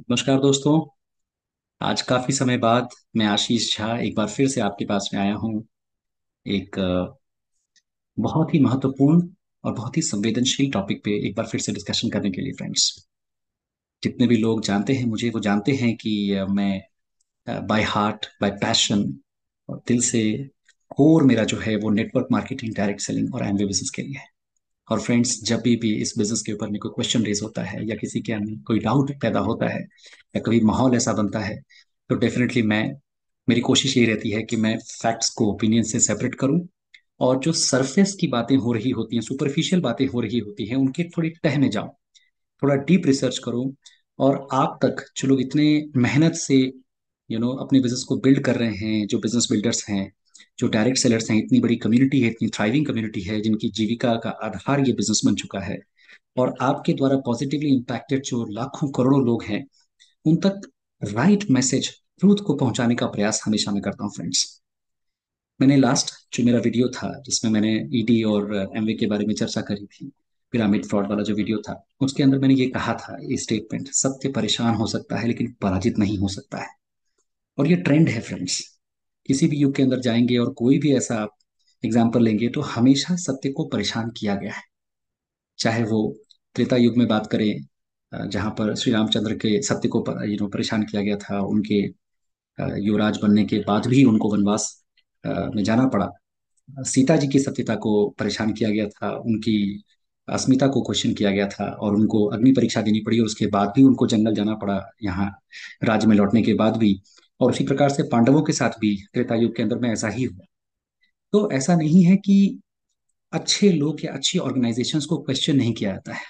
नमस्कार दोस्तों। आज काफी समय बाद मैं आशीष झा एक बार फिर से आपके पास में आया हूँ। एक बहुत ही महत्वपूर्ण और बहुत ही संवेदनशील टॉपिक पे एक बार फिर से डिस्कशन करने के लिए फ्रेंड्स। जितने भी लोग जानते हैं मुझे वो जानते हैं कि मैं बाय हार्ट बाय पैशन और दिल से कोर मेरा जो है वो नेटवर्क मार्केटिंग, डायरेक्ट सेलिंग और एमवे बिजनेस के लिए है। और फ्रेंड्स, जब भी इस बिजनेस के ऊपर में कोई क्वेश्चन रेज होता है या किसी के अंदर कोई डाउट पैदा होता है या कभी माहौल ऐसा बनता है, तो डेफिनेटली मैं मेरी कोशिश ये रहती है कि मैं फैक्ट्स को ओपिनियन से सेपरेट करूं और जो सरफेस की बातें हो रही होती हैं, सुपरफिशियल बातें हो रही होती हैं, उनके थोड़ी तह में जाऊं, थोड़ा डीप रिसर्च करूं और आप तक जो लोग इतने मेहनत से अपने बिजनेस को बिल्ड कर रहे हैं, जो बिजनेस बिल्डर्स हैं, जो डायरेक्ट सेलर्स हैं, इतनी बड़ी कम्युनिटी है, इतनी थ्राइविंग कम्युनिटी है जिनकी जीविका का आधार ये बिजनेस बन चुका है, और आपके द्वारा पॉजिटिवली इम्पैक्टेड जो लाखों करोड़ों लोग हैं, उन तक राइट मैसेज, ट्रूथ को पहुंचाने का प्रयास हमेशा मैं करता हूँ फ्रेंड्स। मैंने लास्ट जो मेरा वीडियो था जिसमें मैंने ईडी और एमवे के बारे में चर्चा करी थी, पिरामिड फ्रॉड वाला जो वीडियो था, उसके अंदर मैंने ये कहा था, ये स्टेटमेंट, सत्य परेशान हो सकता है लेकिन पराजित नहीं हो सकता है। और ये ट्रेंड है फ्रेंड्स। किसी भी युग के अंदर जाएंगे और कोई भी ऐसा आप एग्जाम्पल लेंगे तो हमेशा सत्य को परेशान किया गया है। चाहे वो त्रेता युग में बात करें, जहां पर श्री रामचंद्र के सत्य को परेशान किया गया था, उनके युवराज बनने के बाद भी उनको वनवास में जाना पड़ा। सीता जी की सत्यता को परेशान किया गया था, उनकी अस्मिता को क्वेश्चन किया गया था और उनको अग्नि परीक्षा देनी पड़ी और उसके बाद भी उनको जंगल जाना पड़ा, यहाँ राज्य में लौटने के बाद भी। और उसी प्रकार से पांडवों के साथ भी त्रेता युग के अंदर में ऐसा ही हुआ। तो ऐसा नहीं है कि अच्छे लोग या अच्छी ऑर्गेनाइजेशंस को क्वेश्चन नहीं किया जाता है,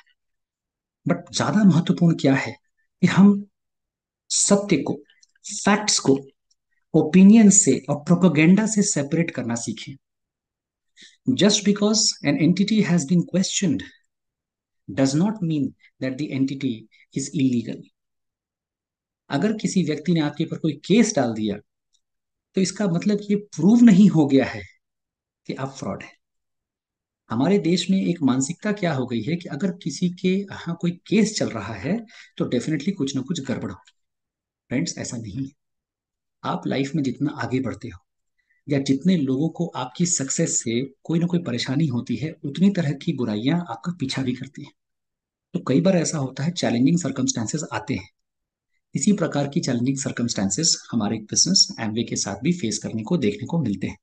बट ज्यादा महत्वपूर्ण क्या है कि हम सत्य को, फैक्ट्स को ओपिनियन से और प्रोपेगेंडा से सेपरेट करना सीखें। Just because an entity has been questioned does not mean that the entity is illegal. अगर किसी व्यक्ति ने आपके ऊपर कोई केस डाल दिया तो इसका मतलब ये प्रूव नहीं हो गया है कि आप फ्रॉड है। हमारे देश में एक मानसिकता क्या हो गई है कि अगर किसी के यहाँ कोई केस चल रहा है तो डेफिनेटली कुछ ना कुछ गड़बड़ हो। फ्रेंड्स, ऐसा नहीं है। आप लाइफ में जितना आगे बढ़ते हो या जितने लोगों को आपकी सक्सेस से कोई ना कोई परेशानी होती है, उतनी तरह की बुराइयां आपका पीछा भी करती हैं। तो कई बार ऐसा होता है, चैलेंजिंग सर्कमस्टेंसेस आते हैं। इसी प्रकार की चैलेंजिंग सर्कमस्टेंसेस हमारे बिजनेस एमवे के साथ भी फेस करने को, देखने को मिलते हैं।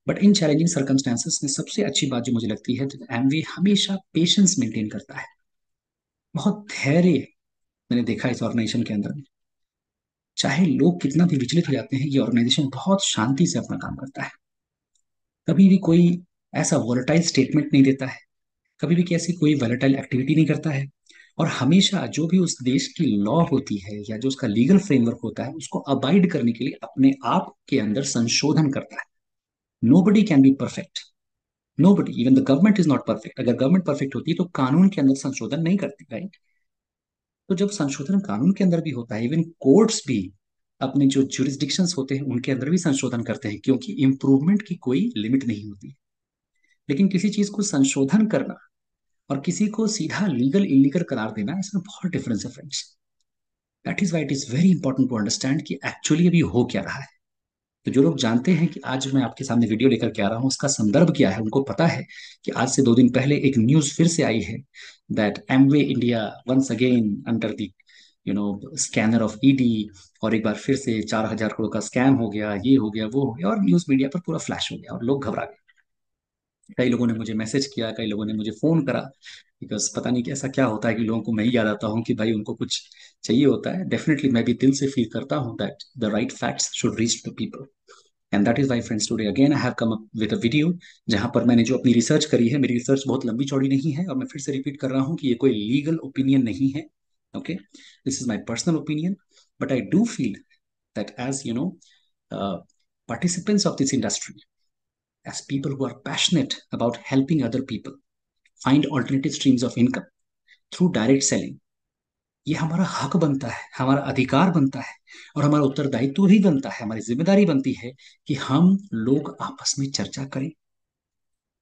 बट इन चैलेंजिंग सर्कमस्टेंसेस में सबसे अच्छी बात जो मुझे लगती है, तो एमवे हमेशा पेशेंस मेंटेन करता है, बहुत धैर्य। मैंने देखा इस ऑर्गेनाइजेशन के अंदर में, चाहे लोग कितना भी विचलित हो जाते हैं, ये ऑर्गेनाइजेशन बहुत शांति से अपना काम करता है। कभी भी कोई ऐसा वोलेटाइल स्टेटमेंट नहीं देता है, कभी भी कैसी कोई वोलेटाइल एक्टिविटी नहीं करता है। और हमेशा जो भी उस देश की लॉ होती है या जो उसका लीगल फ्रेमवर्क होता है, उसको अबाइड करने के लिए अपने आप के अंदर संशोधन करता है। Nobody can be perfect, nobody, even the government is not perfect. अगर गवर्नमेंट परफेक्ट होती तो कानून के अंदर संशोधन नहीं करती, राइट? तो जब संशोधन कानून के अंदर भी होता है, इवन कोर्ट्स भी अपने जो जुरिस्डिक्शंस होते हैं उनके अंदर भी संशोधन करते हैं, क्योंकि इंप्रूवमेंट की कोई लिमिट नहीं होती। लेकिन किसी चीज को संशोधन करना और किसी को सीधा लीगल इलीगल करार देना, इसमें बहुत डिफरेंस है friends. That is why it is very important to understand कि एक्चुअली अभी हो क्या रहा है। तो जो लोग जानते हैं कि आज मैं आपके सामने वीडियो लेकर के आ रहा हूँ, उसका संदर्भ क्या है, उनको पता है कि आज से 2 दिन पहले एक न्यूज फिर से आई है that Amway India once again under the scanner of ED, और एक बार फिर से 4,000 करोड़ का स्कैम हो गया, ये हो गया, वो हो गया, और न्यूज मीडिया पर पूरा फ्लैश हो गया और लोग घबरा गए। कई लोगों ने मुझे मैसेज किया, कई लोगों ने मुझे फोन करा, बिकॉज पता नहीं कैसा क्या होता है कि लोगों को मैं ही याद आता हूँ कि भाई उनको कुछ चाहिए होता है। डेफिनेटली मैं भी दिल से फील करता हूँ that the right facts should reach to people. And that is why friends, today again I have come up with a video जहां पर मैंने जो अपनी रिसर्च करी है, मेरी रिसर्च बहुत लंबी चौड़ी नहीं है और मैं फिर से रिपीट कर रहा हूँ कि ये कोई लीगल ओपिनियन नहीं है। Okay, this is my personal opinion, but I do feel that as participants of this industry, as people who are passionate about helping other people find alternative streams of income through direct selling, ये हमारा हक बनता है, हमारा अधिकार बनता है और हमारा उत्तरदायित्व भी बनता है, हमारी जिम्मेदारी बनती है कि हम लोग आपस में चर्चा करें,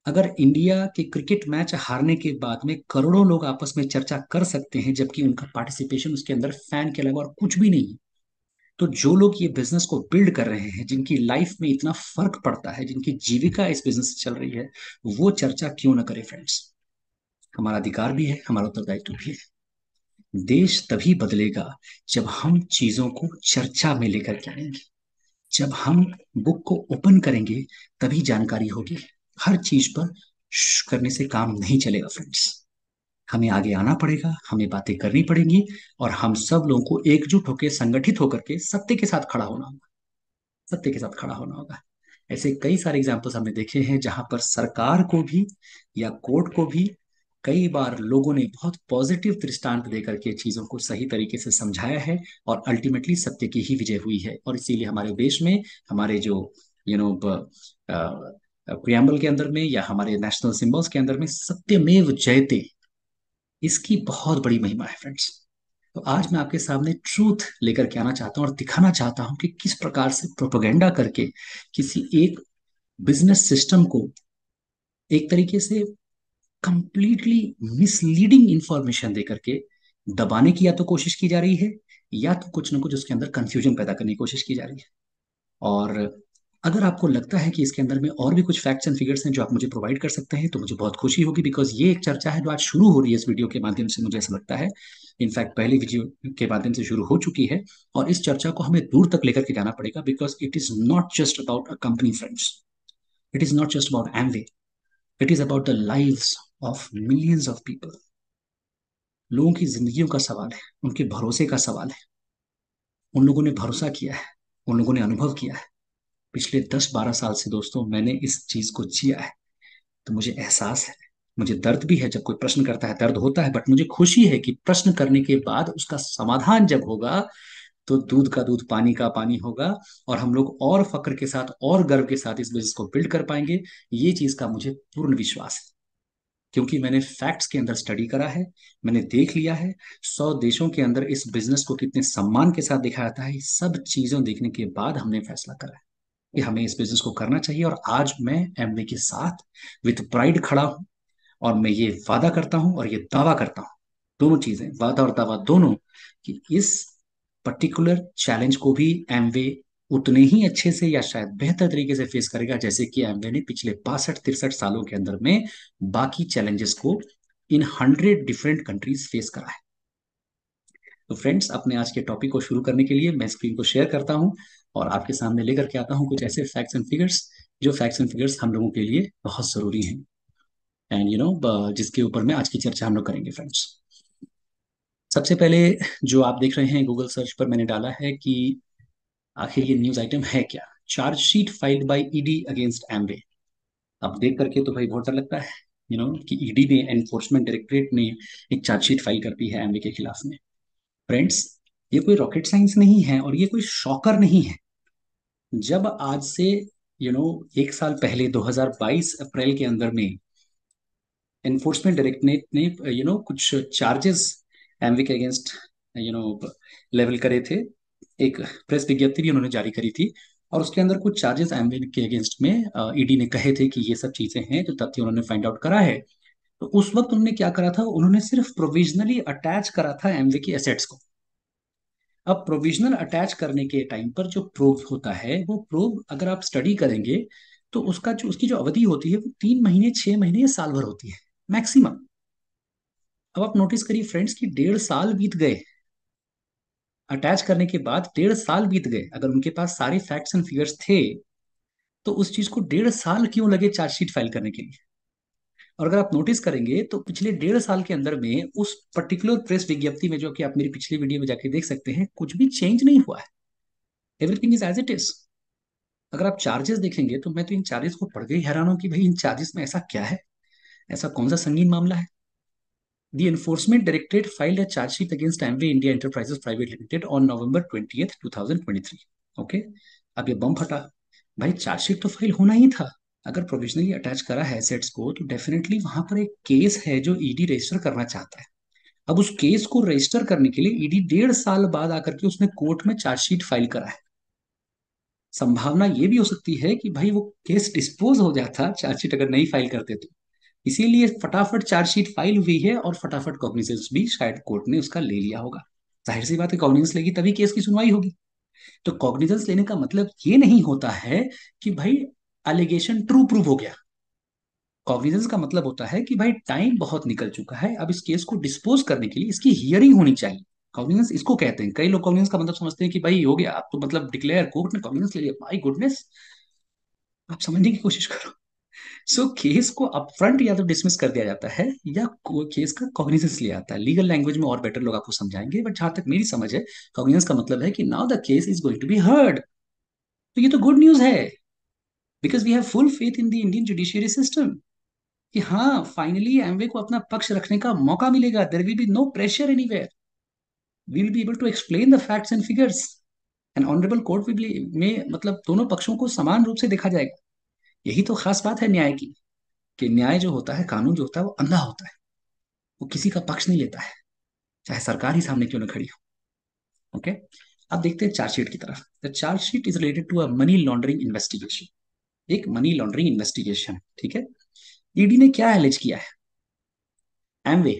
अगर इंडिया के क्रिकेट मैच हारने के बाद में करोड़ों लोग आपस में चर्चा कर सकते हैं जबकि उनका पार्टिसिपेशन उसके अंदर फैन के अलावा और कुछ भी नहीं है, तो जो लोग ये बिजनेस को बिल्ड कर रहे हैं, जिनकी लाइफ में इतना फर्क पड़ता है, जिनकी जीविका इस बिजनेस से चल रही है, वो चर्चा क्यों ना करे फ्रेंड्स। हमारा अधिकार भी है, हमारा उत्तरदायित्व भी है। देश तभी बदलेगा जब हम चीजों को चर्चा में लेकर के आएंगे, जब हम बुक को ओपन करेंगे, तभी जानकारी होगी। हर चीज पर करने से काम नहीं चलेगा फ्रेंड्स। हमें आगे आना पड़ेगा, हमें बातें करनी पड़ेंगी, और हम सब लोगों को एकजुट होकर संगठित होकर के सत्य के साथ खड़ा होना होगा। सत्य के साथ खड़ा होना होगा। ऐसे कई सारे एग्जाम्पल्स हमने देखे हैं जहां पर सरकार को भी या कोर्ट को भी कई बार लोगों ने बहुत पॉजिटिव दृष्टांत देकर के चीजों को सही तरीके से समझाया है, और अल्टीमेटली सत्य की ही विजय हुई है। और इसीलिए हमारे देश में, हमारे जो यू नो प्रियम्बल के अंदर में या हमारे नेशनल सिंबल्स के अंदर में सत्यमेव जयते, इसकी बहुत बड़ी महिमा है फ्रेंड्स। तो आज मैं आपके सामने ट्रूथ लेकर के आना चाहता हूँ और दिखाना चाहता हूँ कि किस प्रकार से प्रोपेगेंडा करके किसी एक बिजनेस सिस्टम को एक तरीके से कंप्लीटली मिसलीडिंग इंफॉर्मेशन देकर के दबाने की या तो कोशिश की जा रही है, या तो कुछ ना कुछ उसके अंदर कंफ्यूजन पैदा करने की कोशिश की जा रही है। और अगर आपको लगता है कि इसके अंदर में और भी कुछ फैक्ट्स एंड फिगर्स हैं जो आप मुझे प्रोवाइड कर सकते हैं, तो मुझे बहुत खुशी होगी, बिकॉज ये एक चर्चा है जो आज शुरू हो रही है इस वीडियो के माध्यम से, मुझे ऐसा लगता है। इनफैक्ट पहली वीडियो के माध्यम से शुरू हो चुकी है, और इस चर्चा को हमें दूर तक लेकर के जाना पड़ेगा, because it is not just about a company friends. It is not just about Amway. It is about the lives of millions of people. लोगों की जिंदगियों का सवाल है, उनके भरोसे का सवाल है। उन लोगों ने भरोसा किया है, उन लोगों ने अनुभव किया है। पिछले 10-12 साल से दोस्तों मैंने इस चीज को जिया है, तो मुझे एहसास है। मुझे दर्द भी है, जब कोई प्रश्न करता है दर्द होता है, बट मुझे खुशी है कि प्रश्न करने के बाद उसका समाधान जब होगा, तो दूध का दूध पानी का पानी होगा, और हम लोग और फक्र के साथ और गर्व के साथ इस बिजनेस को बिल्ड कर पाएंगे। ये चीज का मुझे पूर्ण विश्वास है, क्योंकि मैंने फैक्ट्स के अंदर स्टडी करा है। मैंने देख लिया है 100 देशों के अंदर इस बिजनेस को कितने सम्मान के साथ दिखाया जाता है। सब चीजों देखने के बाद हमने फैसला करा है कि हमें इस बिजनेस को करना चाहिए। और आज मैं एमवे के साथ विथ प्राइड खड़ा हूं, और मैं ये वादा करता हूं और ये दावा करता हूं, दोनों चीजें, वादा और दावा दोनों, कि इस पर्टिकुलर चैलेंज को भी एमवे उतने ही अच्छे से या शायद बेहतर तरीके से फेस करेगा जैसे कि एमवे ने पिछले 62-63 सालों के अंदर में बाकी चैलेंजेस को इन 100 डिफरेंट कंट्रीज फेस करा है। तो फ्रेंड्स, अपने आज के टॉपिक को शुरू करने के लिए मैं स्क्रीन को शेयर करता हूं, और आपके सामने लेकर के आता हूं कुछ ऐसे फैक्ट्स एंड फिगर्स, जो फैक्ट्स एंड फिगर्स हम लोगों के लिए बहुत जरूरी हैं, एंड जिसके ऊपर में आज की चर्चा हम लोग करेंगे फ्रेंड्स। सबसे पहले जो आप देख रहे हैं, गूगल सर्च पर मैंने डाला है कि आखिर ये न्यूज आइटम है क्या। Chargesheet filed by ED against Amway. अब देख करके तो भाई बहुत डर लगता है, कि ईडी ने, एनफोर्समेंट डायरेक्टरेट ने एक चार्जशीट फाइल कर दी है एमवे के खिलाफ में। फ्रेंड्स, ये कोई रॉकेट साइंस नहीं है, और ये कोई शॉकर नहीं है। जब आज से यू नो एक साल पहले 2022 अप्रैल के अंदर में एनफोर्समेंट डायरेक्टरेट ने कुछ चार्जेस एमवी के अगेंस्ट यू नो लेवल करे थे, एक प्रेस विज्ञप्ति भी उन्होंने जारी करी थी, और उसके अंदर कुछ चार्जेस एमवे के अगेंस्ट में ईडी ने कहे थे कि ये सब चीजें हैं, जो तथ्य उन्होंने फाइंड आउट करा है। तो उस वक्त उन्होंने क्या करा था, उन्होंने सिर्फ प्रोविजनली अटैच करा था एमवे की एसेट्स को। अब प्रोविजनल अटैच करने के टाइम पर जो प्रूफ होता है, वो प्रूफ अगर आप स्टडी करेंगे, तो उसकी जो अवधि होती है वो 3 महीने, 6 महीने या साल भर होती है मैक्सिमम। अब आप नोटिस करिए फ्रेंड्स कि 1.5 साल बीत गए, अटैच करने के बाद 1.5 साल बीत गए। अगर उनके पास सारे फैक्ट्स एंड फिगर्स थे, तो उस चीज को 1.5 साल क्यों लगे चार्जशीट फाइल करने के लिए। और अगर आप नोटिस करेंगे तो पिछले 1.5 साल के अंदर में उस पर्टिकुलर प्रेस विज्ञप्ति में, जो कि आप मेरी पिछली वीडियो में जाके देख सकते हैं, कुछ भी चेंज नहीं हुआ है। Everything is as it is. अगर आप चार्जेस देखेंगे, तो मैं तो इन चार्जेस को पढ़ के ही हैरान हूं कि भाई इन चार्जेस में ऐसा क्या है, ऐसा कौन सा संगीन मामला है। The Enforcement Directorate filed a charge sheet against Amway India Enterprises Private Limited on November 20th, 2023। Okay, अब ये बम फटा। भाई चार्जशीट तो फाइल होना ही था। अगर प्रोविजनली अटैच करा है एसेट्स को, तो डेफिनेटली वहां पर एक केस है जो ईडी रजिस्टर करना चाहता है। अब उस केस को रजिस्टर करने के लिए ईडी 1.5 साल बाद आकर के उसने कोर्ट में चार्जशीट फाइल करा है। संभावना ये भी हो सकती है कि भाई वो केस डिस्पोज हो जाता चार्जशीट अगर नहीं फाइल करते तो। इसीलिए फटाफट चार्जशीट फाइल हुई है और फटाफट कॉग्निजेंस भी शायद कोर्ट ने उसका ले लिया होगा। जाहिर सी बात है, कॉग्निजेंस लेगी तभी केस की सुनवाई होगी। तो कॉग्निजेंस लेने का मतलब ये नहीं होता है कि भाई एलिगेशन ट्रू प्रूव हो गया। कॉग्निजेंस का मतलब होता है कि भाई टाइम बहुत निकल चुका है, अब इस केस को डिस्पोज करने के लिए इसकी हियरिंग होनी चाहिए। कॉग्निजेंस इसको कहते हैं। कई लोग कॉग्निजेंस का मतलब समझते हैं कि भाई हो गया, आप तो मतलब डिक्लेयर कोर्ट ने कॉग्निजेंस ले लिया, माय गुडनेस। आप समझने की कोशिश करो। सो केस को अपफ्रंट या तो डिसमिस कर दिया जाता है, या केस का कॉग्निजेंस लिया जाता है। लीगल लैंग्वेज में और बेटर लोग आपको समझाएंगे, बट जहां तक मेरी समझ है, कॉग्निजेंस का मतलब है कि now the case is going to be heard. तो ये तो गुड न्यूज है, because we have full faith in the Indian judiciary system कि हाँ फाइनली एमवे को अपना पक्ष रखने का मौका मिलेगा। There will be no pressure anywhere, we will be able to explain the facts and figures, and honourable court will में मतलब दोनों पक्षों को समान रूप से देखा जाएगा। यही तो खास बात है न्याय की, कि न्याय जो होता है, कानून जो होता है, वो अंधा होता है, वो किसी का पक्ष नहीं लेता है, चाहे सरकार ही सामने क्यों न खड़ी हो। ओके, अब देखते हैं चार्जशीट की तरफ। The chargesheet is related to a money laundering investigation. एक मनी लॉन्ड्रिंग इन्वेस्टिगेशन, ठीक है। ईडी ने क्या एलिज किया है? एमवे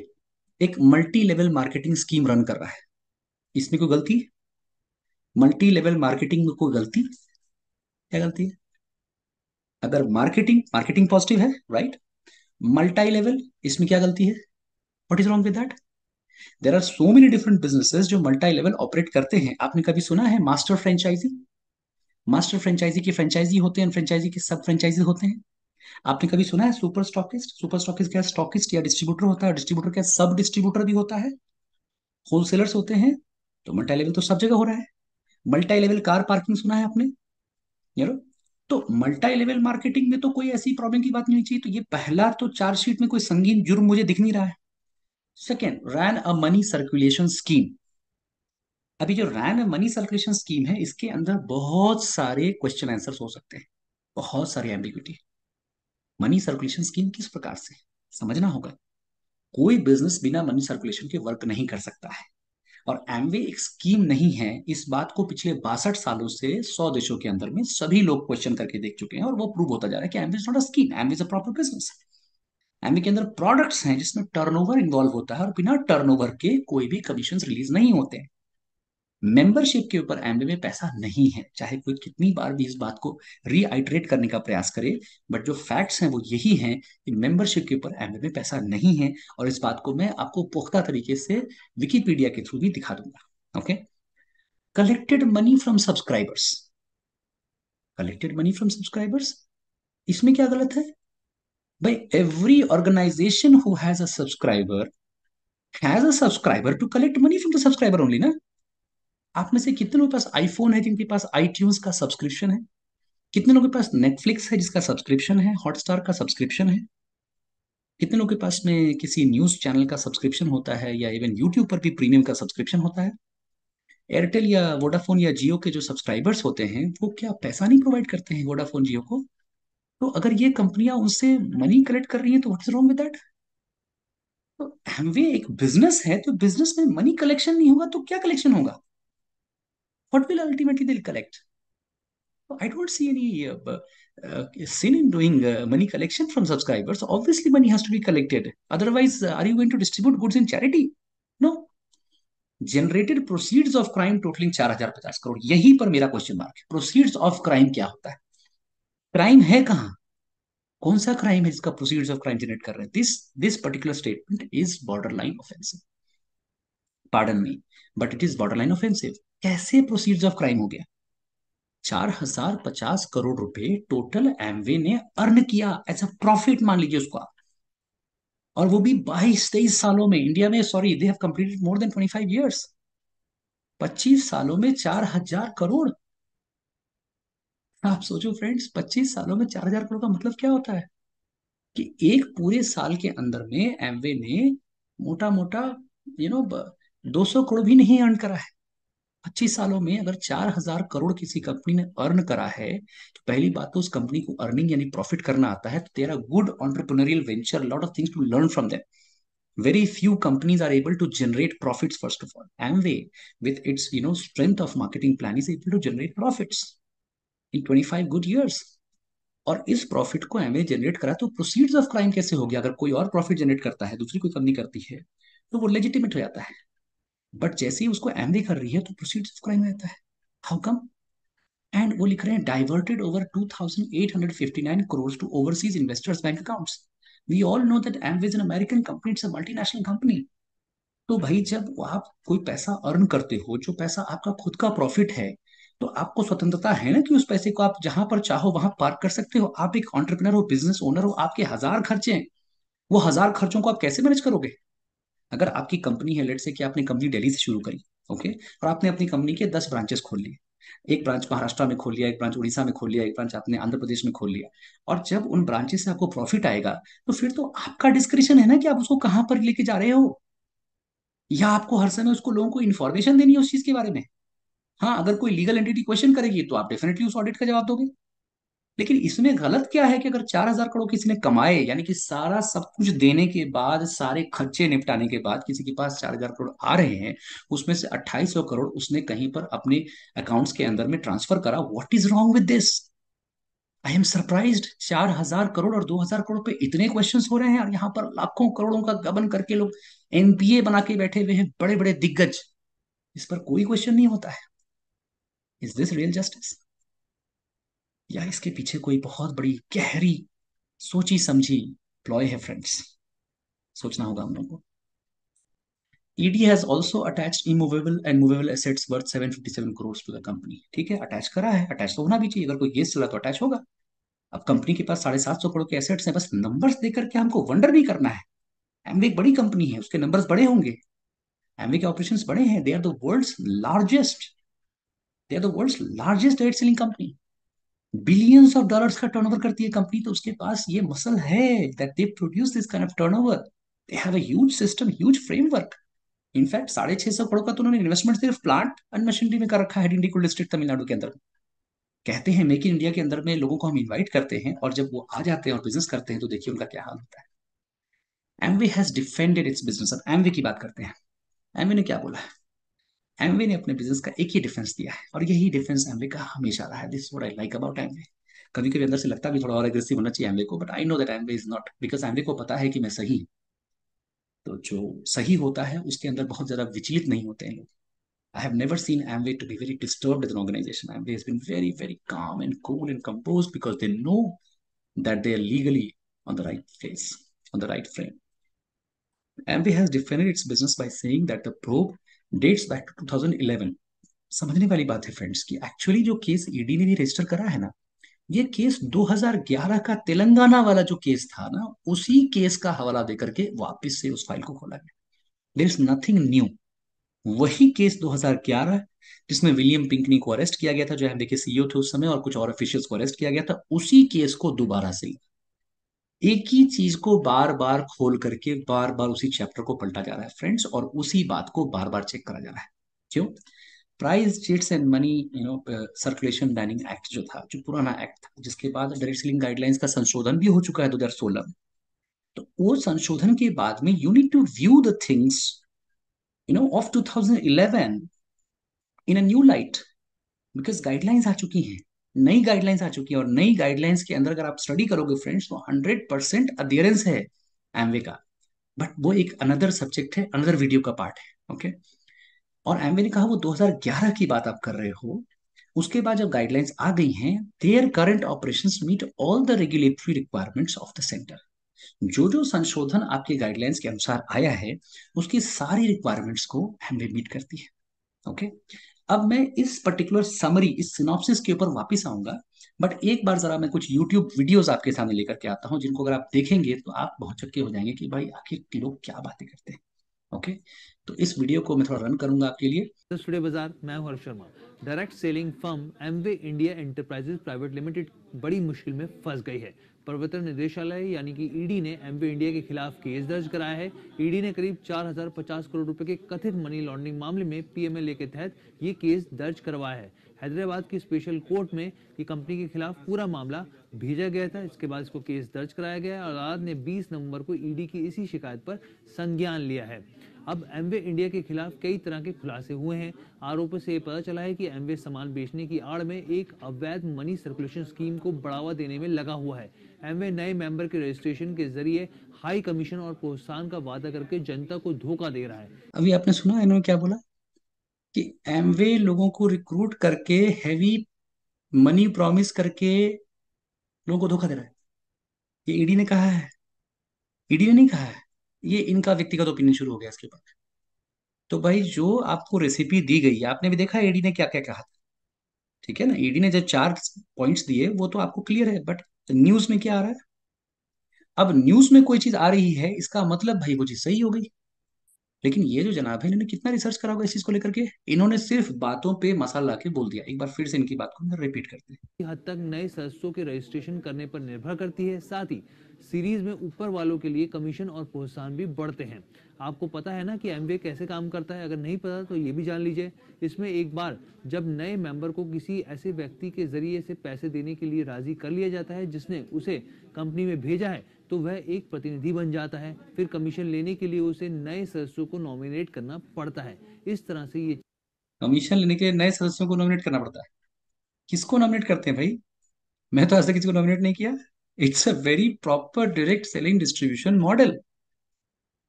एक multi level marketing scheme run कर रहा है। इसमें कोई गलती? मल्टी लेवल मार्केटिंग में कोई गलती? क्या गलती है? अगर मार्केटिंग मार्केटिंग पॉजिटिव है, राइट। मल्टी लेवल, इसमें क्या गलती है? What is wrong with that? There are so many different businesses जो मल्टी लेवल ऑपरेट करते हैं। आपने कभी सुना है मास्टर फ्रेंचाइजी? मास्टर फ्रेंचाइजी की फ्रेंचाइजी होते हैं, फ्रेंचाइजी के सब फ्रेंचाइजी होते हैं। आपने कभी सुना है सुपर स्टॉकिस्ट? सुपर स्टॉकिस्ट क्या स्टॉकिस्ट या डिस्ट्रीब्यूटर होता है? डिस्ट्रीब्यूटर क्या सब डिस्ट्रीब्यूटर भी होता है? होलसेलर्स होते हैं। तो मल्टी लेवल तो सब जगह हो रहा है। मल्टी लेवल कार पार्किंग सुना है आपने? यार, तो मल्टी लेवल मार्केटिंग में तो कोई ऐसी प्रॉब्लम की बात नहीं चाहिए। तो ये पहला तो चार्जशीट में कोई संगीन जुर्म मुझे दिख नहीं रहा है। Second, run a money circulation scheme. अभी जो रैन मनी सर्कुलेशन स्कीम है, इसके अंदर बहुत सारे क्वेश्चन आंसर्स हो सकते हैं, बहुत सारी एम्बिग्यूटी। मनी सर्कुलेशन स्कीम किस प्रकार से समझना होगा। कोई बिजनेस बिना मनी सर्कुलेशन के वर्क नहीं कर सकता है। और एमवे एक स्कीम नहीं है, इस बात को पिछले 62 सालों से 100 देशों के अंदर में सभी लोग क्वेश्चन करके देख चुके हैं, और वो प्रूव होता जा रहा है कि Amway is not a scheme, Amway is a proper business. Amway के अंदर प्रोडक्ट्स हैं जिसमें टर्नओवर इन्वॉल्व होता है, और बिना टर्नओवर के कोई भी कमीशन रिलीज नहीं होते हैं। मेंबरशिप के ऊपर एमवे में पैसा नहीं है, चाहे कोई कितनी बार भी इस बात को रीआइटरेट करने का प्रयास करे। बट जो फैक्ट्स हैं वो यही हैं कि मेंबरशिप के ऊपर एमवे में पैसा नहीं है। और इस बात को मैं आपको पुख्ता तरीके से विकिपीडिया के थ्रू भी दिखा दूंगा। Okay, collected money from subscribers. Collected money from subscribers, इसमें क्या गलत है? भाई every organisation who has a subscriber to collect money from the subscriber only ना। आप में से कितने लोगों के पास आईफोन है जिनके पास आईट्यून्स का सब्सक्रिप्शन है? कितने लोगों के पास नेटफ्लिक्स है जिसका सब्सक्रिप्शन है, हॉटस्टार का सब्सक्रिप्शन है? कितने लोगों के पास में किसी न्यूज चैनल का सब्सक्रिप्शन होता है, या इवन यूट्यूब पर भी प्रीमियम का सब्सक्रिप्शन होता है? एयरटेल या वोडाफोन या जियो के जो सब्सक्राइबर्स होते हैं, वो क्या पैसा नहीं प्रोवाइड करते हैं वोडाफोन जियो को? तो अगर ये कंपनियां उनसे मनी कलेक्ट कर रही हैं, तो what is wrong with that? तो एमवे एक बिजनेस है, तो बिजनेस में मनी कलेक्शन नहीं होगा तो क्या कलेक्शन होगा? What will ultimately they collect? I don't see any sin in doing money collection from subscribers. Obviously, money has to be collected. Otherwise, are you going to distribute goods in charity? No. Generated proceeds of crime totaling 4,050 crore, यहीं पर मेरा question mark है। Proceeds of crime क्या होता है? Crime है कहाँ? कौन सा क्राइम है जिसका प्रोसीड्स ऑफ क्राइम जनरेट कर रहे हैं? This particular statement is border line offensive. Pardon me, but it is border line offensive. कैसे प्रोसीड्स ऑफ क्राइम हो गया? 4,050 करोड़ रुपए टोटल एमवे ने अर्न किया, ऐसा प्रॉफिट मान लीजिए उसको आप। और वो भी 22-23 सालों में। इंडिया में sorry, they have completed more than 25 years. 25 सालों में 4,000 करोड़। आप सोचो फ्रेंड्स, 25 सालों में 4,000 करोड़ का मतलब क्या होता है? कि एक पूरे साल के अंदर में एमवे ने मोटा मोटा, यू नो 200 करोड़ भी नहीं अर्न करा है। 25 सालों में अगर 4,000 करोड़ किसी कंपनी ने अर्न करा है, तो पहली बात तो उस कंपनी को अर्निंग यानी प्रॉफिट करना आता है। तो तेरा good entrepreneurial venture, lot of things to learn from them. Very few companies are able to generate profits. First of all, Amway, with its strength of marketing plan, is able to generate profits. In 25 good years. और इस profit को Amway generate करा तो proceeds of crime कैसे हो गया? अगर कोई और प्रॉफिट जनरेट करता है, दूसरी कोई कंपनी करती है, तो वो लेजिटिमेट हो जाता है। बट जैसे ही उसको एमवे कर रही है तो प्रोसीड्स ऑफ क्राइम रहता है। How come? एंड वो लिख रहे हैं diverted over 2859 crore to overseas investors bank accounts. We all know that Amway is an American company, it's a multinational company. तो भाई जब आप कोई पैसा अर्न करते हो, जो पैसा आपका खुद का प्रॉफिट है, तो आपको स्वतंत्रता है ना कि उस पैसे को आप जहां पर चाहो वहां पार्क कर सकते हो। आप एक एंटरप्रेन्योर हो, बिजनेस ओनर हो, आपके हजार खर्चे हैं। वो हजार खर्चों को आप कैसे मैनेज करोगे? अगर आपकी कंपनी है, लेट से कि आपने कंपनी दिल्ली से शुरू करी, ओके, और आपने अपनी कंपनी के 10 ब्रांचेस खोल लिए। एक ब्रांच महाराष्ट्र में खोल लिया, एक ब्रांच उड़ीसा में खोल लिया, एक ब्रांच आपने आंध्र प्रदेश में खोल लिया। और जब उन ब्रांचेस से आपको प्रॉफिट आएगा, तो फिर तो आपका डिस्क्रिप्शन है ना कि आप उसको कहां पर लेके जा रहे हो, या आपको हर समय उसको लोगों को इन्फॉर्मेशन देनी है उस चीज के बारे में। हाँ, अगर कोई लीगल एंटिटी क्वेश्चन करेगी तो आप डेफिनेटली उस ऑडिट का जवाब दोगे। लेकिन इसमें गलत क्या है कि अगर 4,000 करोड़ किसी ने कमाए, यानी कि सारा सब कुछ देने के बाद, सारे खर्चे निपटाने के बाद किसी के पास 4,000 करोड़ आ रहे हैं, उसमें से 2,800 करोड़ उसने कहीं पर अपने अकाउंट्स के अंदर में ट्रांसफर करा, what is wrong with this? I am surprised. 4,000 crore और 2,000 करोड़ पे इतने क्वेश्चंस हो रहे हैं, और यहाँ पर लाखों करोड़ों का गबन करके लोग एनपीए बना के बैठे हुए हैं, बड़े बड़े दिग्गज। इस पर कोई क्वेश्चन नहीं होता है। Is this real justice? या इसके पीछे कोई बहुत बड़ी गहरी सोची समझी प्लॉय है फ्रेंड्स? सोचना होगा हम लोगों को। ED has also attached immovable and movable assets worth 757 crore to the company. ठीक है, अटैच करा है, अटैच तो होना भी चाहिए, अगर कोई केस चला तो अटैच होगा। अब कंपनी के पास 750 करोड़ के एसेट्स हैं, बस नंबर्स देकर के हमको वंडर नहीं करना है। एमवे एक बड़ी कंपनी है, उसके नंबर्स बड़े होंगे। एमवे के ऑपरेशंस बड़े हैं, they are the world's largest direct selling company. Billions of dollars का टर्नओवर करती है कंपनी, तो उसके पास ये मसल है that they produce this kind of turnover. They have a huge system, huge framework. In fact 650 crore का तो उन्होंने इन्वेस्टमेंट सिर्फ प्लांट एंड मशीनरी में कर रखा है, डिंडीगुल डिस्ट्रिक्ट तमिलनाडु के अंदर। कहते हैं मेक इन इंडिया के अंदर में लोगों को हम इनवाइट करते हैं, और जब वो आ जाते हैं और बिजनेस करते हैं तो देखिए उनका क्या हाल होता है। Amway has defended it's business. अब एमवे की बात करते हैं। एमवे ने क्या बोला है? एमवे ने अपने बिजनेस का एक ही डिफेंस दिया है, और यही डिफेंस एमवे का हमेशा रहा है। This what I like about Amway. कभी कभी अंदर से लगता भी थोड़ा और एग्रेसिव होना चाहिए एमवे को, but I know that Amway is not, because Amway को पता है कि मैं सही हूं। तो जो सही होता है उसके अंदर बहुत ज्यादा विचलित नहीं होते हैं लोग। I have never seen Amway to be very disturbed as an organization. Amway has been very, very calm and cool and composed because they know that they are legally on the right place, on the right frame. Amway has defended its business by saying that the probe dates back to 2011. समझने वाली बात है friends कि actually जो case ED ने भी register करा है ना, ये केस 2011 का तेलंगाना वाला जो केस था ना, उसी केस का हवाला देकर के वापस से उस फाइल को खोला गया। There is nothing new. वही केस 2011, जिसमें विलियम पिंकनी को अरेस्ट किया गया था, जो एमबी के सीईओ थे उस समय, और कुछ और ऑफिशियल्स को अरेस्ट किया गया था, उसी केस को दोबारा से एक ही चीज को बार बार खोल करके बार बार उसी चैप्टर को पलटा जा रहा है फ्रेंड्स, और उसी बात को बार बार चेक करा जा रहा है। क्यों? Price chits and money circulation banning act जो था, जो पुराना एक्ट था, जिसके बाद डायरेक्ट सेलिंग गाइडलाइंस का संशोधन भी हो चुका है 2016 में। तो वो संशोधन के बाद में you need to view the things of 2011 in a new light, because guidelines आ चुकी हैं। नई गाइडलाइंस आ चुकी है, और नई गाइडलाइंस के अंदर अगर आप स्टडी करोगे फ्रेंड्स, तो 100% अदियरेंस है एमवे का। बट वो एक अनदर सब्जेक्ट है, अनदर वीडियो का पार्ट है, ओके। और एमवे ने कहा वो 2011 की बात आप कर रहे हो। उसके बाद जब गाइडलाइंस आ गई हैं, their current operations meet all the regulatory requirements of the centre. जो जो संशोधन आपके गाइडलाइंस के अनुसार आया है, उसकी सारी रिक्वायरमेंट्स को एमवे मीट करती है, ओके। अब मैं इस पर्टिकुलर समरी, इस सिनॉप्सिस के ऊपर वापस आऊंगा। बट एक बार जरा मैं कुछ यूट्यूब वीडियोस आपके सामने लेकर के आता हूं, जिनको अगर आप देखेंगे तो आप बहुत चक्के हो जाएंगे कि भाई आखिर लोग क्या बातें करते हैं, ओके। तो इस वीडियो को मैं थोड़ा रन करूंगा आपके लिए। टुडे बाजार, मैं हूं Harsh Sharma. Direct selling firm Amway India enterprises private limited बड़ी मुश्किल में फंस गई है। प्रवर्तन निदेशालय यानी कि ईडी ने एमवे इंडिया के खिलाफ केस दर्ज कराया है। ईडी ने करीब 4,050 करोड़ रुपए के कथित मनी लॉन्ड्रिंग मामले में पीएमएलए के तहत ये केस दर्ज करवाया है। हैदराबाद की स्पेशल कोर्ट में ये कंपनी के खिलाफ पूरा मामला भेजा गया था। इसके बाद इसको केस दर्ज कराया गया और अदालत ने 20 नवंबर को ईडी की इसी शिकायत पर संज्ञान लिया है। अब एमवे इंडिया के खिलाफ कई तरह के खुलासे हुए हैं। आरोपों से ये पता चला है कि एमवे सामान बेचने की आड़ में एक अवैध मनी सर्कुलेशन स्कीम को बढ़ावा देने में लगा हुआ है। एमवे नए मेंबर के रजिस्ट्रेशन के जरिए हाई कमीशन और प्रोत्साहन का वादा करके जनता को धोखा दे रहा है। अभी आपने सुना इन्होंने क्या बोला कि एमवे लोगों को रिक्रूट करके हैवी मनी प्रॉमिस करके लोगों को धोखा दे रहा है। ये ईडी ने कहा है, ईडी ने नहीं कहा है, ये इनका व्यक्तिगत ओपिनियन शुरू हो गया इसके ऊपर। तो भाई जो आपको रेसिपी दी गई है, आपने भी देखा है ईडी ने क्या क्या कहा था, ठीक है ना। ईडी ने जो 4 पॉइंट्स दिए वो तो आपको क्लियर है, बट न्यूज में क्या आ रहा है। अब न्यूज में कोई चीज आ रही है इसका मतलब भाई वो चीज सही हो गई। लेकिन ये जो जनाब है इन्होंने कितना रिसर्च करा होगा इस चीज को लेकर के। इन्होंने सिर्फ बातों पे मसाला के बोल दिया। एक बार फिर से इनकी बात को रिपीट करते हैं। हद तक नए सदस्यों के रजिस्ट्रेशन करने पर निर्भर करती है। साथ ही सीरीज में ऊपर वालों के लिए कमीशन और प्रोत्साहन भी बढ़ते हैं। आपको पता है ना कि एमवे कैसे काम करता है? अगर नहीं पता तो ये भी जान लीजिए। इसमें एक बार जब नए मेंबर को किसी ऐसे व्यक्ति के जरिए से पैसे देने के लिए राजी कर लिया जाता है जिसने उसे कंपनी में भेजा है, तो वह एक प्रतिनिधि बन जाता है। फिर कमीशन लेने के लिए उसे नए सदस्यों को नॉमिनेट करना पड़ता है। इस तरह से ये कमीशन लेने के लिए नए सदस्यों को नॉमिनेट करना पड़ता है। किसको नॉमिनेट करते हैं भाई? मैं तो ऐसे किसी को नॉमिनेट नहीं किया। It's a very proper direct selling distribution model.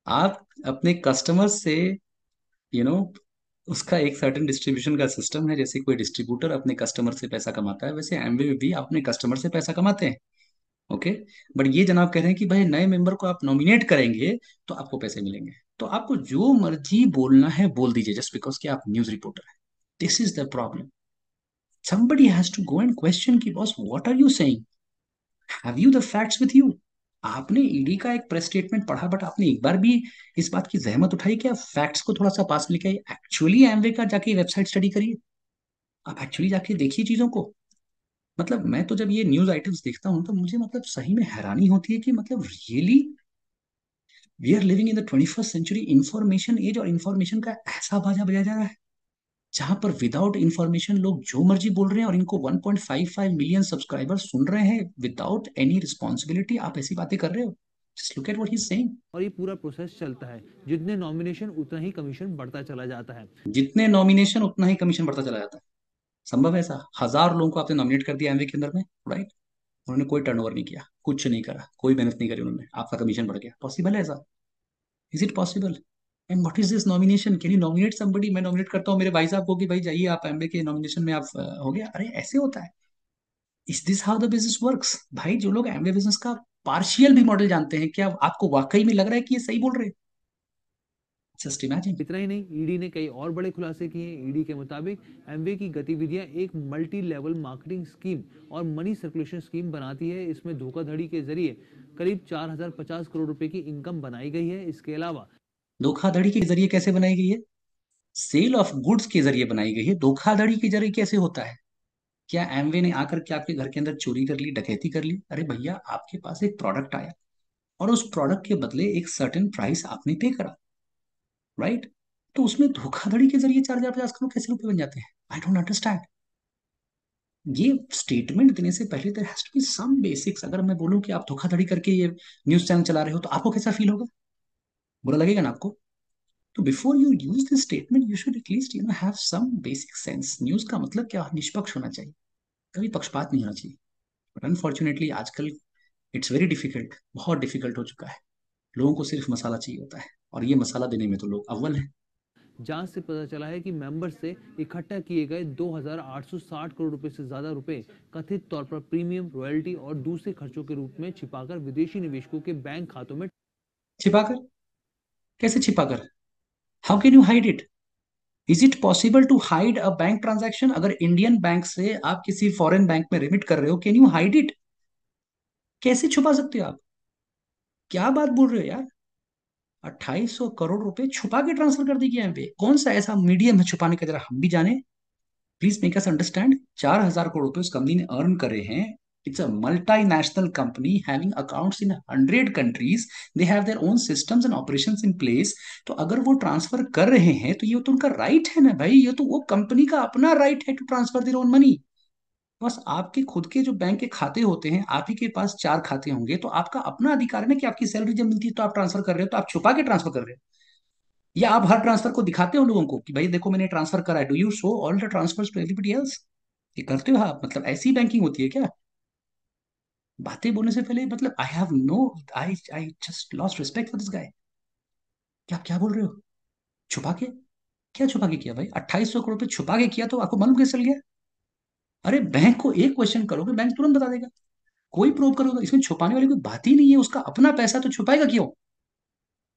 आप अपने कस्टमर से यू नो उसका एक सर्टेन डिस्ट्रीब्यूशन का सिस्टम है। जैसे कोई डिस्ट्रीब्यूटर अपने कस्टमर से पैसा कमाता है, वैसे एमवे में भी अपने कस्टमर से पैसा कमाते हैं। ओके। बट ये जनाब कह रहे हैं कि भाई नए मेंबर को आप नॉमिनेट करेंगे तो आपको पैसे मिलेंगे। तो आपको जो मर्जी बोलना है बोल दीजिए, जस्ट बिकॉज कि आप न्यूज रिपोर्टर हैं। This is the problem. somebody has to go and question कि boss what are you saying, have you the facts with you. आपने ईडी का एक प्रेस स्टेटमेंट पढ़ा, बट आपने एक बार भी इस बात की जहमत उठाई कि आप फैक्ट्स को थोड़ा सा पास में लेके आइए। एक्चुअली एमवे का जाके वेबसाइट स्टडी करिए। आप एक्चुअली जाके देखिए चीजों को। मतलब मैं तो जब ये न्यूज आइटम्स देखता हूँ तो मुझे मतलब सही में हैरानी होती है कि मतलब really we are living in the 21st century. Information age और इंफॉर्मेशन का ऐसा बाजा बजाया जा रहा है जहां पर विदाउट इंफॉर्मेशन लोग जो मर्जी बोल रहे हैं, और इनको 1.55 मिलियन सब्सक्राइबर सुन रहे हैं विदाउट एनी रिस्पॉन्सिबिलिटी। आप ऐसी बातें कर रहे हो। Just look at what he is saying. और ये पूरा प्रोसेस चलता है। जितने नॉमिनेशन उतना ही कमीशन बढ़ता चला जाता है। जितने नॉमिनेशन उतना ही कमीशन बढ़ता चला जाता है। संभव है ऐसा? 1,000 लोगों को आपने नॉमिनेट कर दिया एमवे के अंदर में, राइट? उन्होंने कोई टर्नओवर नहीं किया, कुछ नहीं करा, कोई मेहनत नहीं करी उन्होंने, आपका कमीशन बढ़ गया। पॉसिबल है ऐसा? Is it possible? And what is this nomination? Can you nominate somebody? मैं नॉमिनेट करता हूँ मेरे भाई साहब को कि भाई जाइए आप एमबे के नॉमिनेशन में, आप हो गया। अरे ऐसे होता है? Is this how the business works? भाई जो लोग एमबे बिजनेस का पार्शियल भी मॉडल जानते हैं, क्या आपको वाकई में लग रहा है कि ये सही बोल रहे हैं? Just imagine. इतना ही नहीं, ईडी ने कई और बड़े खुलासे किए हैं। ईडी के मुताबिक एमवे की गतिविधियां एक मल्टी लेवल मार्केटिंग स्कीम और मनी सर्कुलेशन स्कीम बनाती है। इसमें धोखाधड़ी के जरिए करीब 4,050 करोड़ रुपए की इनकम बनाई गई है। इसके अलावा धोखाधड़ी के जरिए कैसे बनाई गई है? सेल ऑफ गुड्स के जरिए बनाई गई है। धोखाधड़ी के जरिए कैसे होता है? क्या एमवे ने आकर के आपके घर के अंदर चोरी कर ली, डकैती कर ली? अरे भैया आपके पास एक प्रोडक्ट आया और उस प्रोडक्ट के बदले एक सर्टेन प्राइस आपने पे करा, राइट? तो उसमें धोखाधड़ी के जरिए 4,050 करोड़ कैसे रुपए बन जाते हैं? I don't understand. ये स्टेटमेंट देने से पहले there has to be some basics. अगर मैं बोलूं कि आप धोखाधड़ी करके ये न्यूज चैनल चला रहे हो तो आपको कैसा फील होगा? बुरा लगेगा ना आपको? तो before you use this statement you should at least have some basic sense. News का मतलब क्या? निष्पक्ष होना चाहिए, कभी पक्षपात नहीं होना चाहिए। बट अनफॉर्चुनेटली आजकल इट्स वेरी डिफिकल्ट, बहुत डिफिकल्ट हो चुका है। लोगों को सिर्फ मसाला चाहिए होता है, और ये मसाला देने में तो लोग अव्वल हैं। जांच से पता चला है कि मेंबर से इकट्ठा किए गए 2,860 करोड़ रुपए से ज्यादा रुपए कथित तौर पर प्रीमियम, रॉयल्टी और दूसरे खर्चों के रूप में छिपाकर विदेशी निवेशकों के बैंक खातों में। छिपाकर? कैसे छिपाकर? How can you hide it? Is it possible to hide a bank transaction? अगर इंडियन बैंक से आप किसी फॉरेन बैंक में रिमिट कर रहे हो, कैन यू हाइड इट? कैसे छुपा सकते हो आप? क्या बात बोल रहे हो यार? 2,800 करोड़ रुपए छुपा के ट्रांसफर कर दी गया यहाँ पे। कौन सा ऐसा मीडियम है छुपाने का? जरा हम भी जाने। Please make us understand. 4,000 crore रुपए उस कंपनी ने अर्न करे हैं It's a multinational company having accounts in 100 countries. They have their own systems and operations in place. तो अगर वो ट्रांसफर कर रहे हैं तो ये तो उनका राइट है ना भाई, ये तो वो कंपनी का अपना राइट है to transfer their own money. बस आपके खुद के जो बैंक के खाते होते हैं, आप ही के पास 4 खाते होंगे, तो आपका अपना अधिकार है ना कि आपकी सैलरी जब मिलती है तो आप ट्रांसफर कर रहे हो, तो आप छुपा के ट्रांसफर कर रहे हो, या आप हर ट्रांसफर को दिखाते हो लोगों को कि भाई देखो मैंने ट्रांसफर करा है, do you show all the transfers to everybody else? ये करते हो आप? मतलब ऐसी बैंकिंग होती है क्या? बातें बोलने से पहले मतलब I have no, I just lost respect for this guy. क्या क्या बोल रहे हो? छुपा के? क्या छुपा के किया भाई? 2800 करोड़ पे छुपा के किया तो आपको मालूम कैसे चल गया? अरे बैंक को एक क्वेश्चन करोगे, बैंक तुरंत बता देगा। कोई प्रूव करोगे, इसमें छुपाने वाली कोई बात ही नहीं है। उसका अपना पैसा तो छुपाएगा क्यों?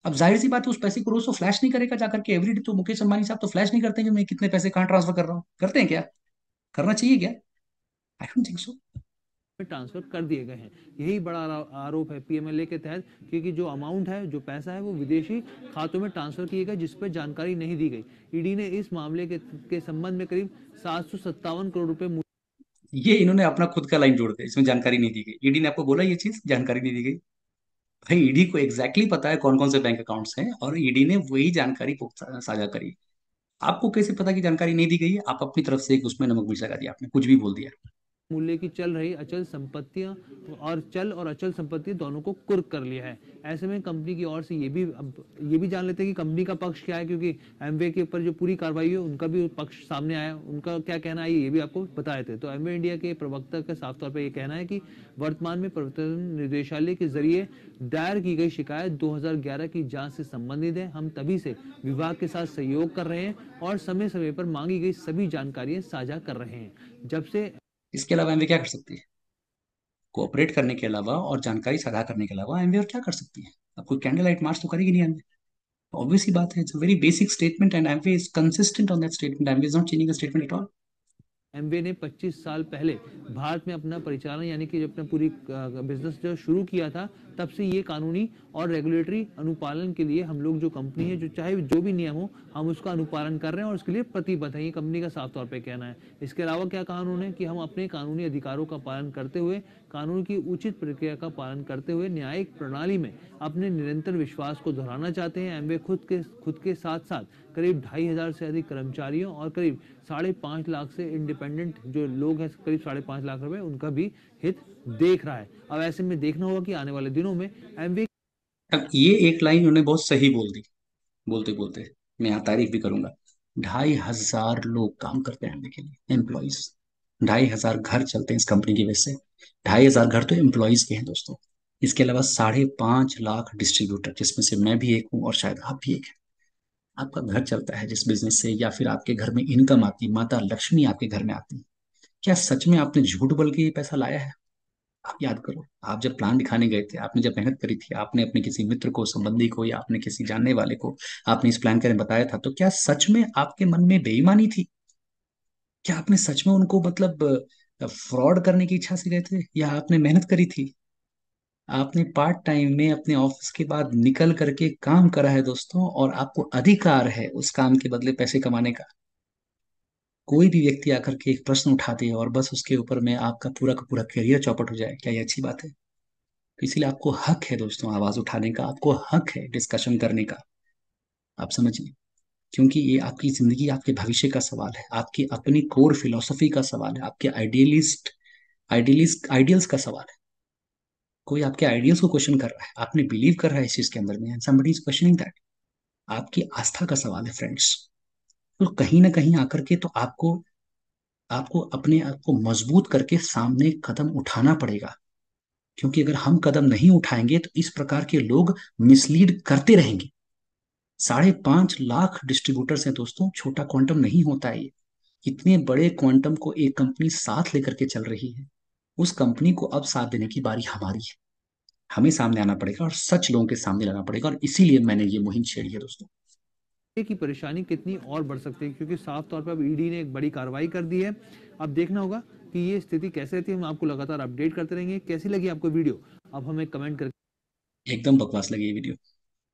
अब जाहिर सी बात है उस पैसे को रोज तो फ्लैश नहीं करेगा जाकर के एवरीडे। तो मुकेश अंबानी साहब तो फ्लैश नहीं करते कि मैं कितने पैसे कहाँ ट्रांसफर कर रहा हूँ। करते हैं क्या? करना चाहिए क्या? I don't think so. में ट्रांसफर कर दिए गए हैं। यही बड़ा आरोप है पीएमएलए के तहत, क्योंकि जो अमाउंट है, जो पैसा है, वो विदेशी खातों में ट्रांसफर किए गए, जिस पर जानकारी नहीं दी गई। ईडी ने इस मामले के संबंध में करीब 757 करोड़ रुपए ये इन्होंने अपना खुद का लाइन जोड़ दिया, इसमें जानकारी नहीं दी गई। ईडी ने आपको बोला ये चीज जानकारी नहीं दी गई? भाई ईडी को एग्जैक्टली exactly पता है कौन कौन से बैंक अकाउंट्स हैं, और ईडी ने वही जानकारी साझा करी। आपको कैसे पता कि जानकारी नहीं दी गई है? आप अपनी तरफ से एक उसमें नमक मिर्च लगा दिया, आपने कुछ भी बोल दिया। मूल्य की चल रही अचल संपत्तियां और चल और अचल संपत्ति दोनों को कुर्क कर लिया है। ऐसे में कंपनी की ओर से ये भी जान लेते हैं कि कंपनी का पक्ष क्या है, क्योंकि एमवे के ऊपर जो पूरी कार्रवाई है उनका भी पक्ष सामने आया, उनका क्या कहना है ये भी आपको बता रहे थे। तो एमवे इंडिया के प्रवक्ता का साफ तौर पर यह कहना है कि वर्तमान में प्रवर्तन निदेशालय के जरिए दायर की गई शिकायत 2011 की जांच से संबंधित है। हम तभी से विभाग के साथ सहयोग कर रहे हैं और समय समय पर मांगी गई सभी जानकारियां साझा कर रहे हैं। जब से इसके अलावा एमवे क्या कर सकती है? कोऑपरेट करने के अलावा और जानकारी साझा करने के अलावा एमवे और क्या कर सकती है? अब कोई कैंडल लाइट मार्च तो करेगी नहीं एमवे। ऑब्वियस ही बात है, it's a very basic statement and Amway is consistent on that statement. Amway is not changing the statement at all. Amway ने 25 साल पहले भारत में अपना परिचालन, यानी कि अपना पूरी बिजनेस जो शुरू किया था, तब से ये कानूनी और रेगुलेटरी अनुपालन के लिए हम लोग जो कंपनी है, जो चाहे जो भी नियम हो, हम उसका अनुपालन कर रहे हैं और उसके लिए प्रतिबद्ध है। ये कंपनी का साफ तौर पे कहना है। इसके अलावा क्या कहा उन्होंने कि हम अपने कानूनी अधिकारों का पालन करते हुए, कानून की उचित प्रक्रिया का पालन करते हुए न्यायिक प्रणाली में अपने निरंतर विश्वास को दोहराना चाहते हैं। एमवे खुद के साथ साथ करीब 2,500 से अधिक कर्मचारियों और करीब 5.5 लाख से इंडिपेंडेंट जो लोग हैं, करीब 5.5 लाख रुपए, उनका भी हित देख रहा है। अब ऐसे में देखना होगा कि आने वाले दिनों में एमवे अब ये एक लाइन उन्होंने बहुत सही बोल दी। बोलते बोलते मैं यहाँ तारीफ भी करूंगा। 2,500 लोग काम करते हैं एमवे के लिए, एम्प्लॉइज। 2,500 घर चलते हैं इस कंपनी की वजह से। 2,500 घर तो एम्प्लॉइज के हैं दोस्तों। इसके अलावा 5.5 लाख डिस्ट्रीब्यूटर, जिसमें से मैं भी एक हूँ और शायद आप भी एक हैं। आपका घर चलता है जिस बिजनेस से, या फिर आपके घर में इनकम आती, माता लक्ष्मी आपके घर में आती। क्या सच में आपने झूठ बोल के ये पैसा लाया है? आप याद करो, आप जब प्लान दिखाने गए थे, आपने जब मेहनत करी थी, आपने अपने किसी मित्र को, संबंधी को, या आपने किसी जानने वाले को आपने इस प्लान के बारे में बताया था, तो क्या सच में आपके मन में बेईमानी थी? क्या आपने सच में उनको मतलब फ्रॉड करने की इच्छा से गए थे, या आपने मेहनत करी थी? आपने पार्ट टाइम में अपने ऑफिस के बाद निकल करके काम करा है दोस्तों, और आपको अधिकार है उस काम के बदले पैसे कमाने का। कोई भी व्यक्ति आकर के एक प्रश्न उठा दे और बस उसके ऊपर में आपका पूरा का पूरा करियर चौपट हो जाए, क्या ये अच्छी बात है? तो इसीलिए आपको हक है दोस्तों आवाज उठाने का, आपको हक है डिस्कशन करने का। आप समझिए, क्योंकि ये आपकी जिंदगी, आपके भविष्य का सवाल है, आपकी अपनी कोर फिलोसफी का सवाल है, आपके आइडियल्स का सवाल है। कोई आपके आइडियल्स को क्वेश्चन कर रहा है, आपने बिलीव कर रहा है इस चीज के अंदर में, and somebody is questioning that. आपकी आस्था का सवाल है फ्रेंड्स। तो कहीं ना कहीं आकर के तो आपको आपको अपने आप को मजबूत करके सामने कदम उठाना पड़ेगा। क्योंकि अगर हम कदम नहीं उठाएंगे तो इस प्रकार के लोग मिसलीड करते रहेंगे। 5.5 लाख डिस्ट्रीब्यूटर्स हैं दोस्तों, छोटा क्वांटम नहीं होता है ये। इतने बड़े क्वांटम को एक कंपनी साथ लेकर के चल रही है। उस कंपनी को अब साथ देने की बारी हमारी है। हमें सामने आना पड़ेगा और सच लोगों के सामने लाना पड़ेगा, और इसीलिए मैंने ये मुहिम छेड़ी है दोस्तों। की परेशानी कितनी और बढ़ सकती है, क्योंकि साफ तौर पर अब ईडी ने एक बड़ी कार्रवाई कर दी है। अब देखना होगा कि ये स्थिति कैसे रहती है। हम आपको लगातार अपडेट करते रहेंगे। कैसी लगी आपको वीडियो, अब हमें कमेंट करके एकदम बकवास लगी ये वीडियो।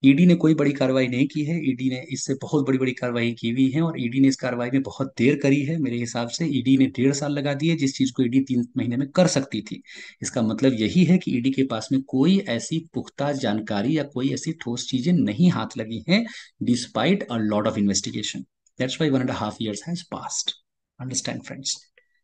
ईडी ने कोई बड़ी कार्रवाई नहीं की है। ईडी ने इससे बहुत बड़ी बड़ी कार्रवाई की हुई है, और ईडी ने इस कार्रवाई में बहुत देर करी है। मेरे हिसाब से ईडी ने 1.5 साल लगा दिए, जिस चीज को ईडी 3 महीने में कर सकती थी। इसका मतलब यही है कि ईडी के पास में कोई ऐसी पुख्ता जानकारी या कोई ऐसी ठोस चीजें नहीं हाथ लगी हैं, despite a lot of investigation. That's why 1.5 years has passed. Understand friends?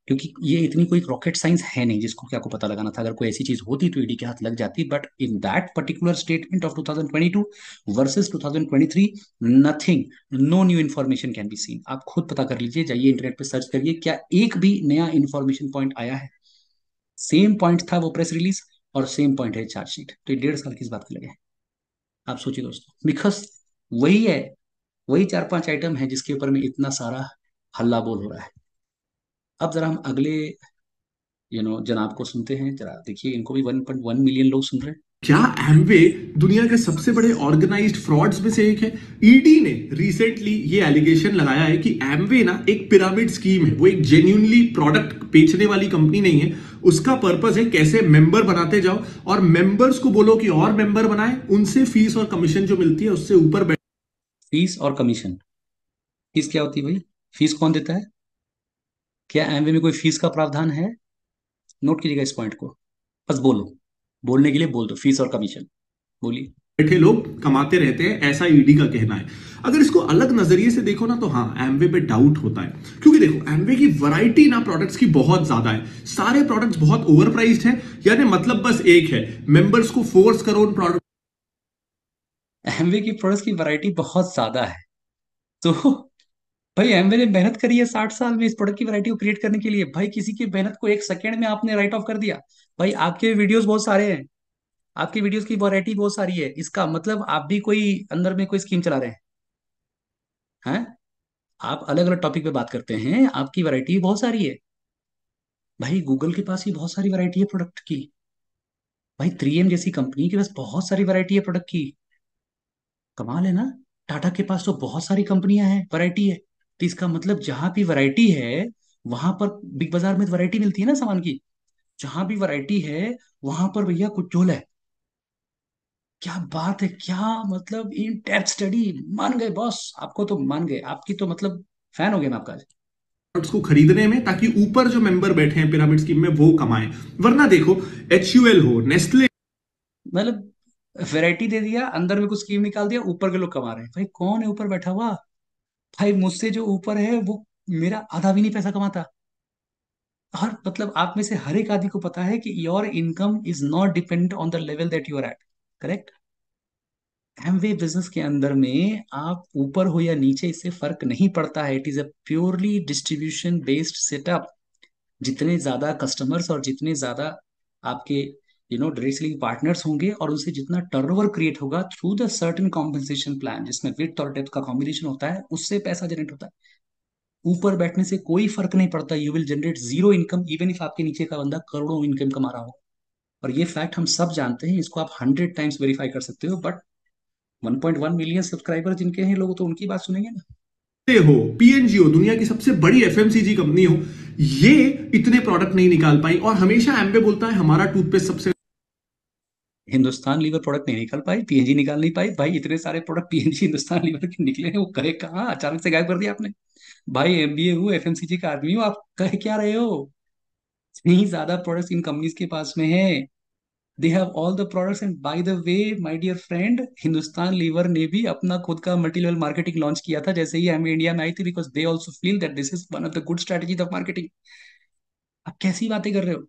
क्योंकि ये इतनी कोई रॉकेट साइंस है नहीं जिसको क्या को पता लगाना था। अगर कोई ऐसी चीज होती तो ईडी के हाथ लग जाती, but in that particular statement of 2022 versus 2023, nothing, no new information can be seen. आप खुद पता कर लीजिए, जाइए इंटरनेट पे सर्च करिए, क्या एक भी नया इन्फॉर्मेशन पॉइंट आया है? सेम पॉइंट था वो प्रेस रिलीज, और सेम पॉइंट है चार्जशीट। तो ये 1.5 साल किस बात के लगे? आप सोचिए दोस्तों, बिकॉज वही है, वही 4-5 आइटम है जिसके ऊपर में इतना सारा हल्ला बोल हो रहा है। अब जरा हम अगले जनाब को सुनते हैं। जरा देखिए, इनको भी 1.1 मिलियन लोग सुन रहे हैं। क्या एमवे दुनिया के सबसे बड़े ऑर्गेनाइज्ड फ्रॉड्स में से एक है? ईडी ने रिसेंटली ये एलिगेशन लगाया है कि एमवे ना एक पिरामिड स्कीम है, वो एक जेन्युइनली प्रोडक्ट बेचने वाली कंपनी नहीं है। उसका पर्पस है कैसे मेंबर बनाते जाओ और मेंबर्स को बोलो कि और मेंबर बनाए, उनसे फीस और कमीशन जो मिलती है उससे ऊपर फीस और कमीशन? फीस क्या होती है भाई? फीस कौन देता है? क्या एमवे में कोई फीस का प्रावधान है? नोट कीजिएगा इस पॉइंट को। बस बोलो, बोलने के लिए बोल दो, फीस और कमीशन। बोलिए। बैठे लोग कमाते रहते हैं, ऐसा ईडी का कहना है। अगर इसको अलग नजरिए से देखो ना तो हाँ, एमवे पे डाउट होता है, क्योंकि देखो एमवे की वैरायटी ना प्रोडक्ट्स की बहुत ज्यादा है। सारे प्रोडक्ट्स बहुत ओवर प्राइस्ड हैं, यानी मतलब बस एक है, मेंबर्स को फोर्स करो उन प्रोडक्ट। एमवे की प्रोडक्ट्स की वैरायटी बहुत ज्यादा है, तो भाई एमवे ने मेहनत करी है 60 साल में इस प्रोडक्ट की वैरायटी को क्रिएट करने के लिए। भाई किसी की मेहनत को 1 सेकेंड में आपने राइट ऑफ कर दिया। भाई आपके वीडियोस बहुत सारे हैं, आपकी वीडियोस की वैरायटी बहुत सारी है, इसका मतलब आप भी कोई अंदर में कोई स्कीम चला रहे हैं? आप अलग अलग टॉपिक पे बात करते हैं, आपकी वैरायटी बहुत सारी है। भाई गूगल के पास ही बहुत सारी वैरायटी है प्रोडक्ट की। भाई 3M जैसी कंपनी के पास बहुत सारी वैरायटी है प्रोडक्ट की। कमाल है ना? टाटा के पास तो बहुत सारी कंपनियां हैं, वैरायटी है। तो इसका मतलब जहां भी वैरायटी है, वहां पर बिग बाजार में वैरायटी मिलती है ना सामान की। जहां भी वैरायटी है, वहां पर भैया कुछ झोल है। क्या बात है, क्या मतलब इन डेप्थ स्टडी। मान गए बॉस, आपको तो मान गए, आपकी तो मतलब फैन हो गया मैं आपका आज। को खरीदने में, ताकि ऊपर जो मेंबर बैठे हैं पिरामिड स्कीम में वो कमाएं। वरना देखो, HUL हो, नेस्ले मतलब वैरायटी दे दिया, अंदर में कुछ स्कीम निकाल दिया, ऊपर के लोग कमा रहे हैं। भाई कौन है ऊपर बैठा हुआ? भाई मुझसे जो ऊपर है वो मेरा आधा भी नहीं पैसा कमाता। हर मतलब आप में से हर एक आदमी को पता है कि your income is not dependent on the level that you are at. Correct? Amway business के अंदर में आप ऊपर हो या नीचे, इससे फर्क नहीं पड़ता है। It is a purely distribution based setup. जितने ज्यादा कस्टमर्स और जितने ज्यादा आपके डायरेक्ट सेलिंग पार्टनर्स होंगे, और उनसे जितना टर्नओवर क्रिएट होगा through the certain compensation plan, जिसमें विड्थ और डेप्थ का कॉम्बिनेशन होता है, उससे पैसा जनरेट होता है। ऊपर बैठने से कोई फर्क नहीं पड़ता। You will generate zero income even if आपके नीचे का बंदा करोड़ों इनकम कमा रहा हो। और ये फैक्ट हम सब जानते हैं, इसको आप 100 टाइम्स वेरीफाई कर सकते हो। बट 1.1 मिलियन सब्सक्राइबर जिनके हैं लोग, तो उनकी बात सुनेंगे ना। हो, PNG हो, दुनिया की सबसे बड़ी FMCG कंपनी हो, ये इतने प्रोडक्ट नहीं निकाल पाई। और हमेशा एम्बे बोलता है हमारा टूथपेस्ट सबसे हिंदुस्तान लीवर प्रोडक्ट नहीं निकाल पाई, पीएनजी निकाल नहीं पाई। भाई इतने सारे प्रोडक्ट पीएनजी हिंदुस्तान लीवर के निकले हैं, वो कहे कहाँ? अचानक से गायब कर दिया आपने। भाई एमबीए हूँ, एफएमसीजी का आदमी हूँ, आप कह क्या रहे हो? इतनी ज्यादा प्रोडक्ट्स इन कंपनीज के पास में है। They have all the products. And by the way my dear friend, Hindustan Lever ने भी अपना खुद का मल्टी लेवल मार्केटिंग लॉन्च किया था जैसे ही एमवे इंडिया में आई थी, because they also feel that this is one of the good strategies of marketing. आप कैसी बातें कर रहे हो?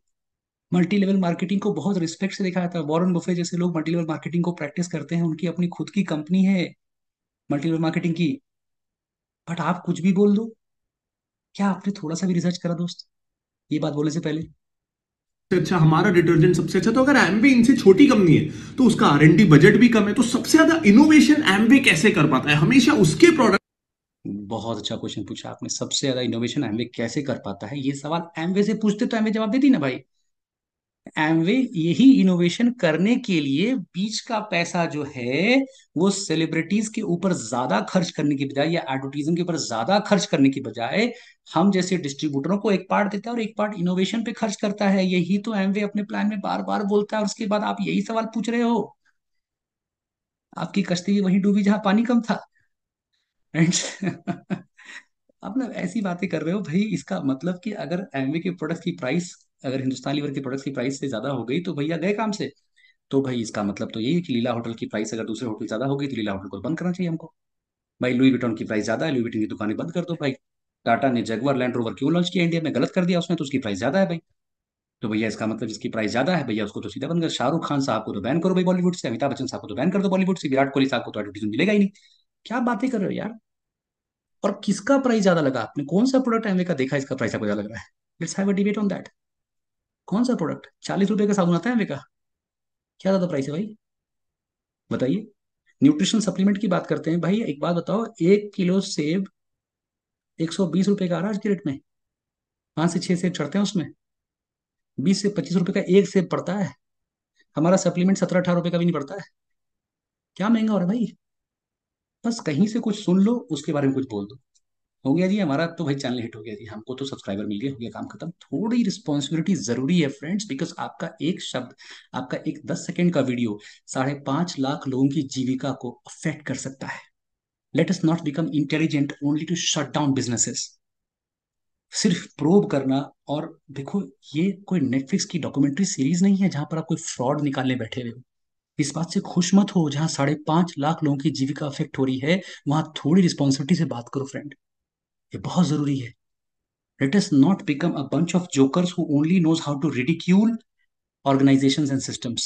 मल्टी लेवल मार्केटिंग को बहुत रिस्पेक्ट से देखा जाता है। वॉरेन बुफे जैसे लोग मल्टी लेवल मार्केटिंग को प्रैक्टिस करते हैं, उनकी अपनी खुद की कंपनी है मल्टी लेवल मार्केटिंग की। बट आप कुछ भी बोल दो। क्या आपने थोड़ा सा भी रिसर्च करा दोस्त, ये बात बोलने से पहले? अच्छा, हमारा डिटर्जेंट सबसे अच्छा। तो अगर एम्बे इनसे छोटी कंपनी है तो उसका R&D बजट भी कम है, तो सबसे ज्यादा इनोवेशन एम्बे कैसे कर पाता है? हमेशा उसके प्रोडक्ट बहुत अच्छा क्वेश्चन पूछा आपने। सबसे ज्यादा इनोवेशन एमवे कैसे कर पाता है, ये सवाल एमवे से पूछते तो एमवे जवाब देती ना भाई। एमवे यही इनोवेशन करने के लिए बीच का पैसा जो है, वो सेलिब्रिटीज के ऊपर ज्यादा खर्च करने की बजाय या एडवर्टीजम के ऊपर ज्यादा खर्च करने की बजाय, हम जैसे डिस्ट्रीब्यूटरों को एक पार्ट देता है और एक पार्ट इनोवेशन पे खर्च करता है। यही तो एमवे अपने प्लान में बार बार बोलता है, और उसके बाद आप यही सवाल पूछ रहे हो। आपकी कश्ती भी वहीं डूबी जहां पानी कम था। फ्रेंड्स आप ना ऐसी बातें कर रहे हो भाई, इसका मतलब कि अगर एमवे के प्रोडक्ट की प्राइस, अगर हिंदुस्तान लीवर के प्रोडक्ट की प्राइस से ज्यादा हो गई तो भैया गए काम से। तो भाई इसका मतलब तो यही है कि लीला होटल की प्राइस अगर दूसरे होटल ज्यादा होगी तो लीला होटल को बंद करना चाहिए हमको। भाई लुई विटॉन की प्राइस ज्यादा है, लुई विटॉन की दुकानें बंद कर दो भाई। टाटा ने जगुआर लैंड रोवर क्यों लॉन्च किया इंडिया में, गलत कर दिया उसने, तो उसकी प्राइस ज्यादा है भाई। तो भैया इसका मतलब जिसकी प्राइस ज्यादा है भैया उसको तो सीधा बंद कर। शाहरुख खान साहब को तो बैन करो भाई बॉलीवुड से, अमिताभ बच्चन साहब को तो बैन कर दो बॉलीवुड से, विराट कोहली साहब को तो एडवर्टीजमेंट मिलेगा ही नहीं। क्या बातें कर रहे हो यार। और किसका प्राइस ज्यादा लगा, आपने कौन सा प्रोडक्ट एमवे का देखा इसका प्राइस आपको ज्यादा लग रहा है? Let's have a debate on that. कौन सा प्रोडक्ट 40 रुपए का साबुन आता है एमवे का, क्या ज्यादा प्राइस है भाई, बताइए। न्यूट्रिशन सप्लीमेंट की बात करते हैं भाई, एक बात बताओ, 1 किलो सेब 120 रुपए का आ रहा है आज की रेट में। 5 से 6 सेब चढ़ते हैं उसमें, 20 से 25 रुपए का एक सेब पड़ता है। हमारा सप्लीमेंट 17-18 रुपए का भी नहीं पड़ता है। क्या महंगा हो रहा है भाई। बस कहीं से कुछ सुन लो उसके बारे में कुछ बोल दो, हो गया जी हमारा तो भाई चैनल हिट हो गया जी, हमको तो सब्सक्राइबर मिल गए, हो गया काम खत्म। थोड़ी रिस्पॉन्सिबिलिटी जरूरी है फ्रेंड्स, बिकॉज आपका एक शब्द, आपका एक 10 सेकेंड का वीडियो 5.5 लाख लोगों की जीविका को अफेक्ट कर सकता है। Let us not become intelligent only to shut down businesses. सिर्फ प्रोब करना। और देखो, ये कोई नेटफ्लिक्स की डॉक्यूमेंट्री सीरीज नहीं है जहां पर आप कोई फ्रॉड निकालने बैठे हुए हो। इस बात से खुश मत हो, जहां 5.5 लाख लोगों की जीविका अफेक्ट हो रही है वहां थोड़ी रिस्पॉन्सिबिलिटी से बात करो फ्रेंड, ये बहुत जरूरी है। Let us not become a bunch of jokers who only knows how to ridicule organizations and systems.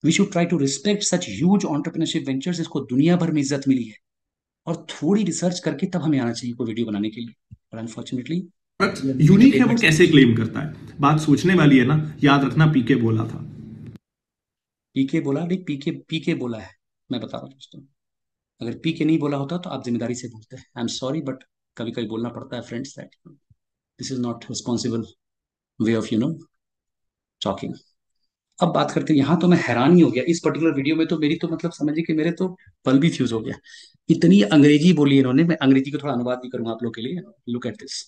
We should try to respect such huge entrepreneurship ventures, इसको दुनिया भर में इज्जत मिली है। और थोड़ी रिसर्च करके तब हमें आना चाहिए कोई वीडियो बनाने के लिए। और अनफॉर्चुनेटली प्रोडक्ट यूनिक है वो कैसे क्लेम करता है, बात सोचने वाली है ना। याद रखना पीके बोला था। पीके बोला नहीं, पीके पीके बोला है। मैं बता रहा हूँ दोस्तों, अगर पीके नहीं बोला होता तो आप जिम्मेदारी से बोलते हैं। आई एम सॉरी बट कभी कभी बोलना पड़ता है friends, that this is not responsible way of talking. अब बात करते हैं, यहाँ तो मैं हैरान ही हो गया इस पर्टिकुलर वीडियो में, तो मेरी तो मतलब समझिए कि मेरे तो पल भी फ्यूज हो गया। इतनी अंग्रेजी बोली इन्होंने, मैं अंग्रेजी को थोड़ा अनुवाद भी करूंगा आप लोग के लिए। Look at this.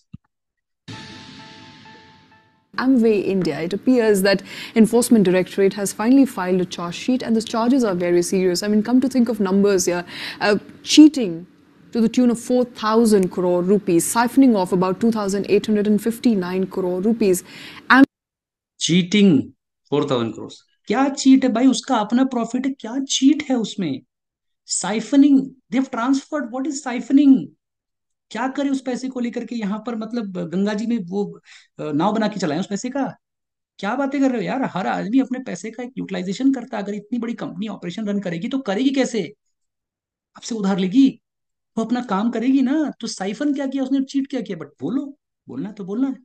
Amway India, it appears that Enforcement Directorate has finally filed a charge sheet, and the charges are very serious. I mean, come to think of numbers here, cheating to the tune of 4,000 crore rupees, siphoning off about 2,859 crore rupees. Cheating 4,000 crore, क्या cheat है भाई, उसका अपना profit है, क्या cheat है उसमें। Siphoning, they've transferred, what is siphoning. क्या करे उस पैसे को लेकर के यहाँ पर, मतलब गंगा जी में वो नाव बना के चलाए उस पैसे का। क्या बातें कर रहे हो यार, हर आदमी अपने पैसे का एक यूटिलाइजेशन करता है। अगर इतनी बड़ी कंपनी ऑपरेशन रन करेगी तो करेगी कैसे, आपसे उधार लेगी, वो अपना काम करेगी ना। तो साइफन क्या किया उसने, चीट क्या किया, बट बोलो, बोलना है तो बोलना है।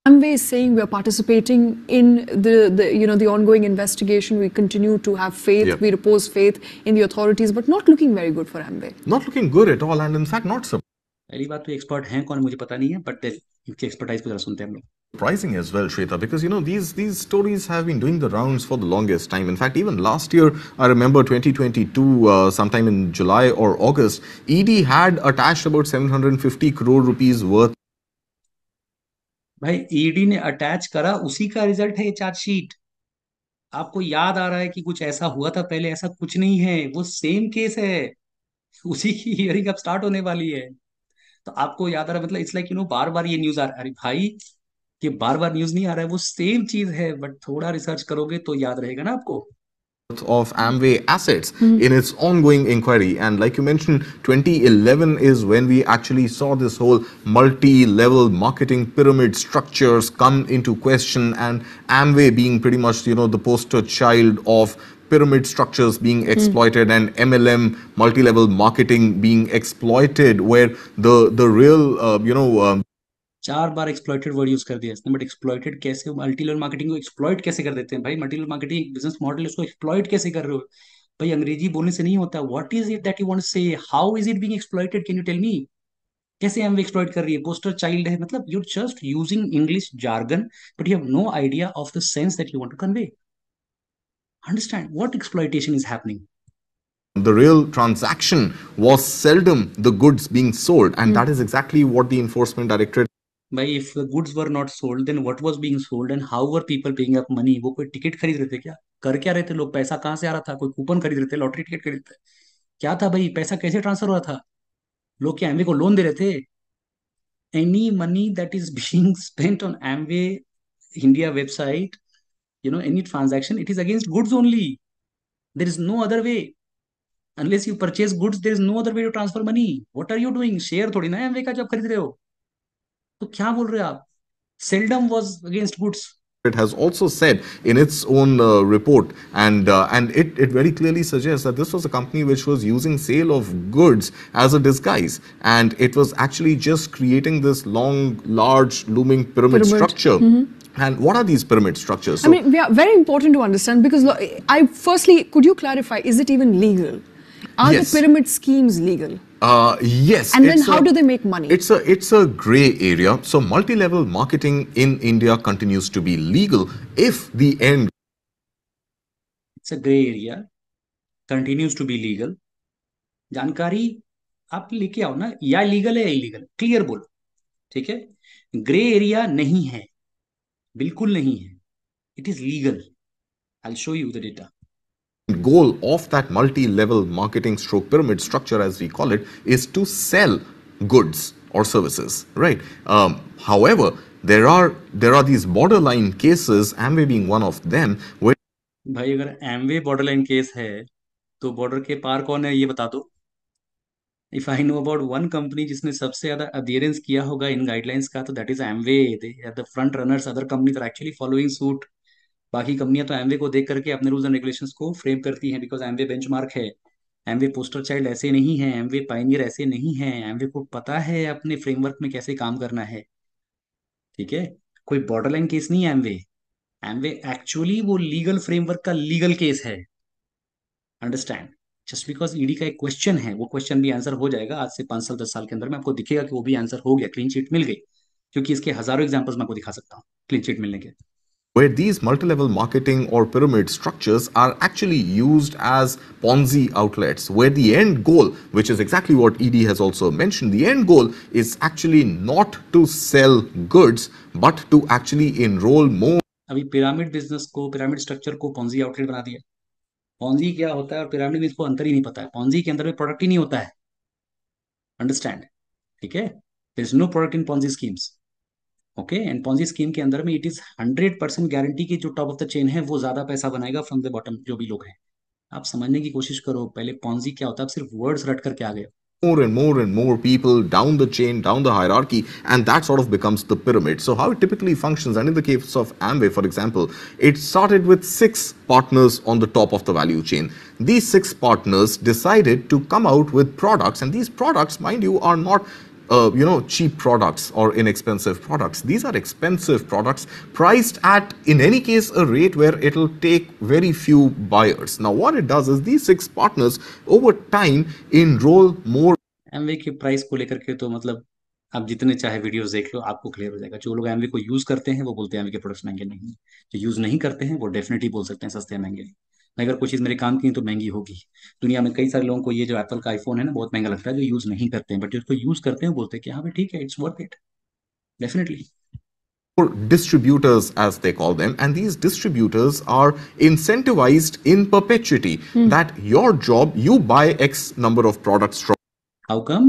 Amway is saying we are participating in the ongoing investigation. We continue to have faith. Yep. We repose faith in the authorities, but not looking very good for Amway. Not looking good at all, and in fact, not पहली बात तो expert हैं कौन मुझे पता नहीं है, but इनकी एक्सपर्टाइज को जरा सुनते हैं हम लोग। surprising as well, Shweta, because these stories have been doing the rounds for the longest time. In fact, even last year, I remember 2022, sometime in July or August, ED had attached about 750 crore rupees worth. भाई ED ने attach करा, उसी का result है ये chargesheet. आपको याद आ रहा है कि कुछ ऐसा हुआ था पहले, ऐसा कुछ नहीं है, वो सेम केस है। उसी की हियरिंग अब स्टार्ट होने वाली है। तो आपको याद आ रहा है, मतलब इट्स लाइक बार बार ये न्यूज आ रहा है। अरे भाई, ये बार बार न्यूज नहीं आ रहा है, वो सेम चीज है, बट थोड़ा रिसर्च करोगे तो याद रहेगा ना आपको। Of Amway assets in its ongoing inquiry. And like you mentioned, 2011 is when we actually saw this whole multi-level marketing pyramid structures come into question, and Amway being pretty much, the poster child of pyramid structures being exploited, and MLM, multi-level marketing, being exploited, where the real 4 bar exploited word use कर दिया इसने, but exploited कैसे, multi level marketing को exploit कैसे कर देते हैं भाई। Multi level marketing business model, उसको एक्सप्लॉइट कैसे कर रहे हो भाई। अंग्रेजी बोलने से नहीं होता। What is it that you want to say, how is it being exploited, can you tell me. कैसे एमवे एक्सप्लॉइट कर रही है, पोस्टर चाइल्ड है, मतलब you just using English jargon, but you have no idea of the sense that you want to convey. Understand what exploitation is happening. the real transaction was seldom the goods being sold, and that is exactly what the Enforcement Directorate भाई if goods were not sold then what was being sold and how were people paying up money? वो कोई ticket खरीद रहे थे क्या? कर क्या रहे थे लोग? पैसा कहाँ से आ रहा था? कोई कूपन खरीद रहे थे? लॉटरी टिकट खरीद रहे थे? क्या था भाई? पैसा कैसे ट्रांसफर हो रहा था? लोग क्या एमवे को लोन दे रहे थे? Any money that is being spent on Amway India website, any transaction, it is against goods only. There is no other way. Unless you purchase goods, there is no other way to transfer money. What are you doing? Share थोड़ी ना Amway का जब खरीद रहे हो, तो क्या बोल रहे हो आप? Seldom was against goods. It has also said in its own report, and it very clearly suggests that this was a company which was using sale of goods as a disguise, and it was actually just creating this long, large, looming pyramid structure. And what are these pyramid structures? I mean, yeah, very important to understand because firstly, could you clarify, is it even legal? Are Yes. the pyramid schemes legal? Yes. And then how do they make money? It's a gray area. So multi-level marketing in India continues to be legal if the end It's a gray area, continues to be legal. जानकारी आप लेके आओ ना, या legal है या illegal, clear बोलो, ठीक है? ग्रे एरिया नहीं है, बिल्कुल नहीं है, it is legal. I show you the data. goal of that multi-level marketing stroke pyramid structure, as we call it, is to sell goods or services, right? However, there are these borderline cases, Amway being one of them, where भाई अगर Amway borderline case है तो border के पार कौन है ये बता दो। If I know about one company जिसने सबसे ज्यादा अडियरेंस किया होगा इन गाइडलाइंस का, तो that is Amway. They are the front runners, other companies are actually following suit. बाकी कंपनियां तो एमवे को देख करके अपने रूल्स एंड रेगुलेशंस को फ्रेम करती हैं, बिकॉज एमवे बेंचमार्क है। एमवे पोस्टर चाइल्ड ऐसे नहीं है, एमवे पायनियर ऐसे नहीं है, एमवे को पता है अपने फ्रेमवर्क में कैसे काम करना है, ठीक है? कोई बॉर्डरलाइन केस नहीं है एमवे। एमवे एक्चुअली वो लीगल फ्रेमवर्क का लीगल केस है, अंडरस्टैंड? जस्ट बिकॉज ईडी का एक क्वेश्चन है, वो क्वेश्चन भी आंसर हो जाएगा आज से 5 साल 10 साल के अंदर में, आपको दिखेगा कि वो भी आंसर हो गया, क्लीन चिट मिल गई। क्योंकि इसके हजारों एग्जांपल्स मैं आपको दिखा सकता हूँ क्लीन चिट मिलने के। these multi-level marketing or pyramid structures are actually used as Ponzi outlets, where the end goal, which is exactly what ED has also mentioned, the end goal is actually not to sell goods, but to actually enroll more. अभी pyramid business को, pyramid structure को Ponzi outlet बना दिया। Ponzi क्या होता है और pyramid में इसको अंतर ही नहीं पता है। पॉन्जी के अंदर में प्रोडक्ट ही नहीं होता है, अंडरस्टैंड? ठीक है, there is no product in Ponzi schemes. Okay, and Ponzi scheme के अंदर में इट इज 100% गारंटी की जो टॉप ऑफ द चेन है वो ज्यादा पैसा बनाएगा फ्रॉम द बॉटम, जो भी लोग हैं। आप समझने की कोशिश करो, पहले पॉन्जी क्या होता है, आप सिर्फ वर्ड्स रट करके आ गए। More and more and more people down the chain, down the hierarchy, and that sort of becomes the pyramid. So how it typically functions, and in the case of Amway, for example, it started with 6 partners on the top of the value chain. These 6 partners decided to come out with products, and these products, mind you, are not cheap products or inexpensive products. These are expensive products priced at, in any case, a rate where it'll take very few buyers. Now, what it does is these 6 partners over time enroll more. Amway के price को लेकर के तो मतलब आप जितने चाहे videos देख लो, आपको क्लियर हो जाएगा। जो लोग एमवे को यूज करते हैं वो बोलते हैं एमवे के प्रोडक्ट्स महंगे नहीं हैं। जो यूज नहीं करते हैं वो डेफिनेटली बोल सकते हैं सस्ते हैं, महंगे नहीं। अगर कोई चीज मेरे काम की है तो महंगी होगी। दुनिया में कई सारे लोगों को ये जो एप्पल का आईफोन है ना बहुत महंगा लगता है, जो यूज नहीं करते हैं, बट जो इसको यूज करते हैं बोलते हैं कि हाँ भाई ठीक है, it's worth it, definitely. Distributors, as they call them, and these distributors are incentivized in perpetuity, that your job, you buy X number of products from. How come?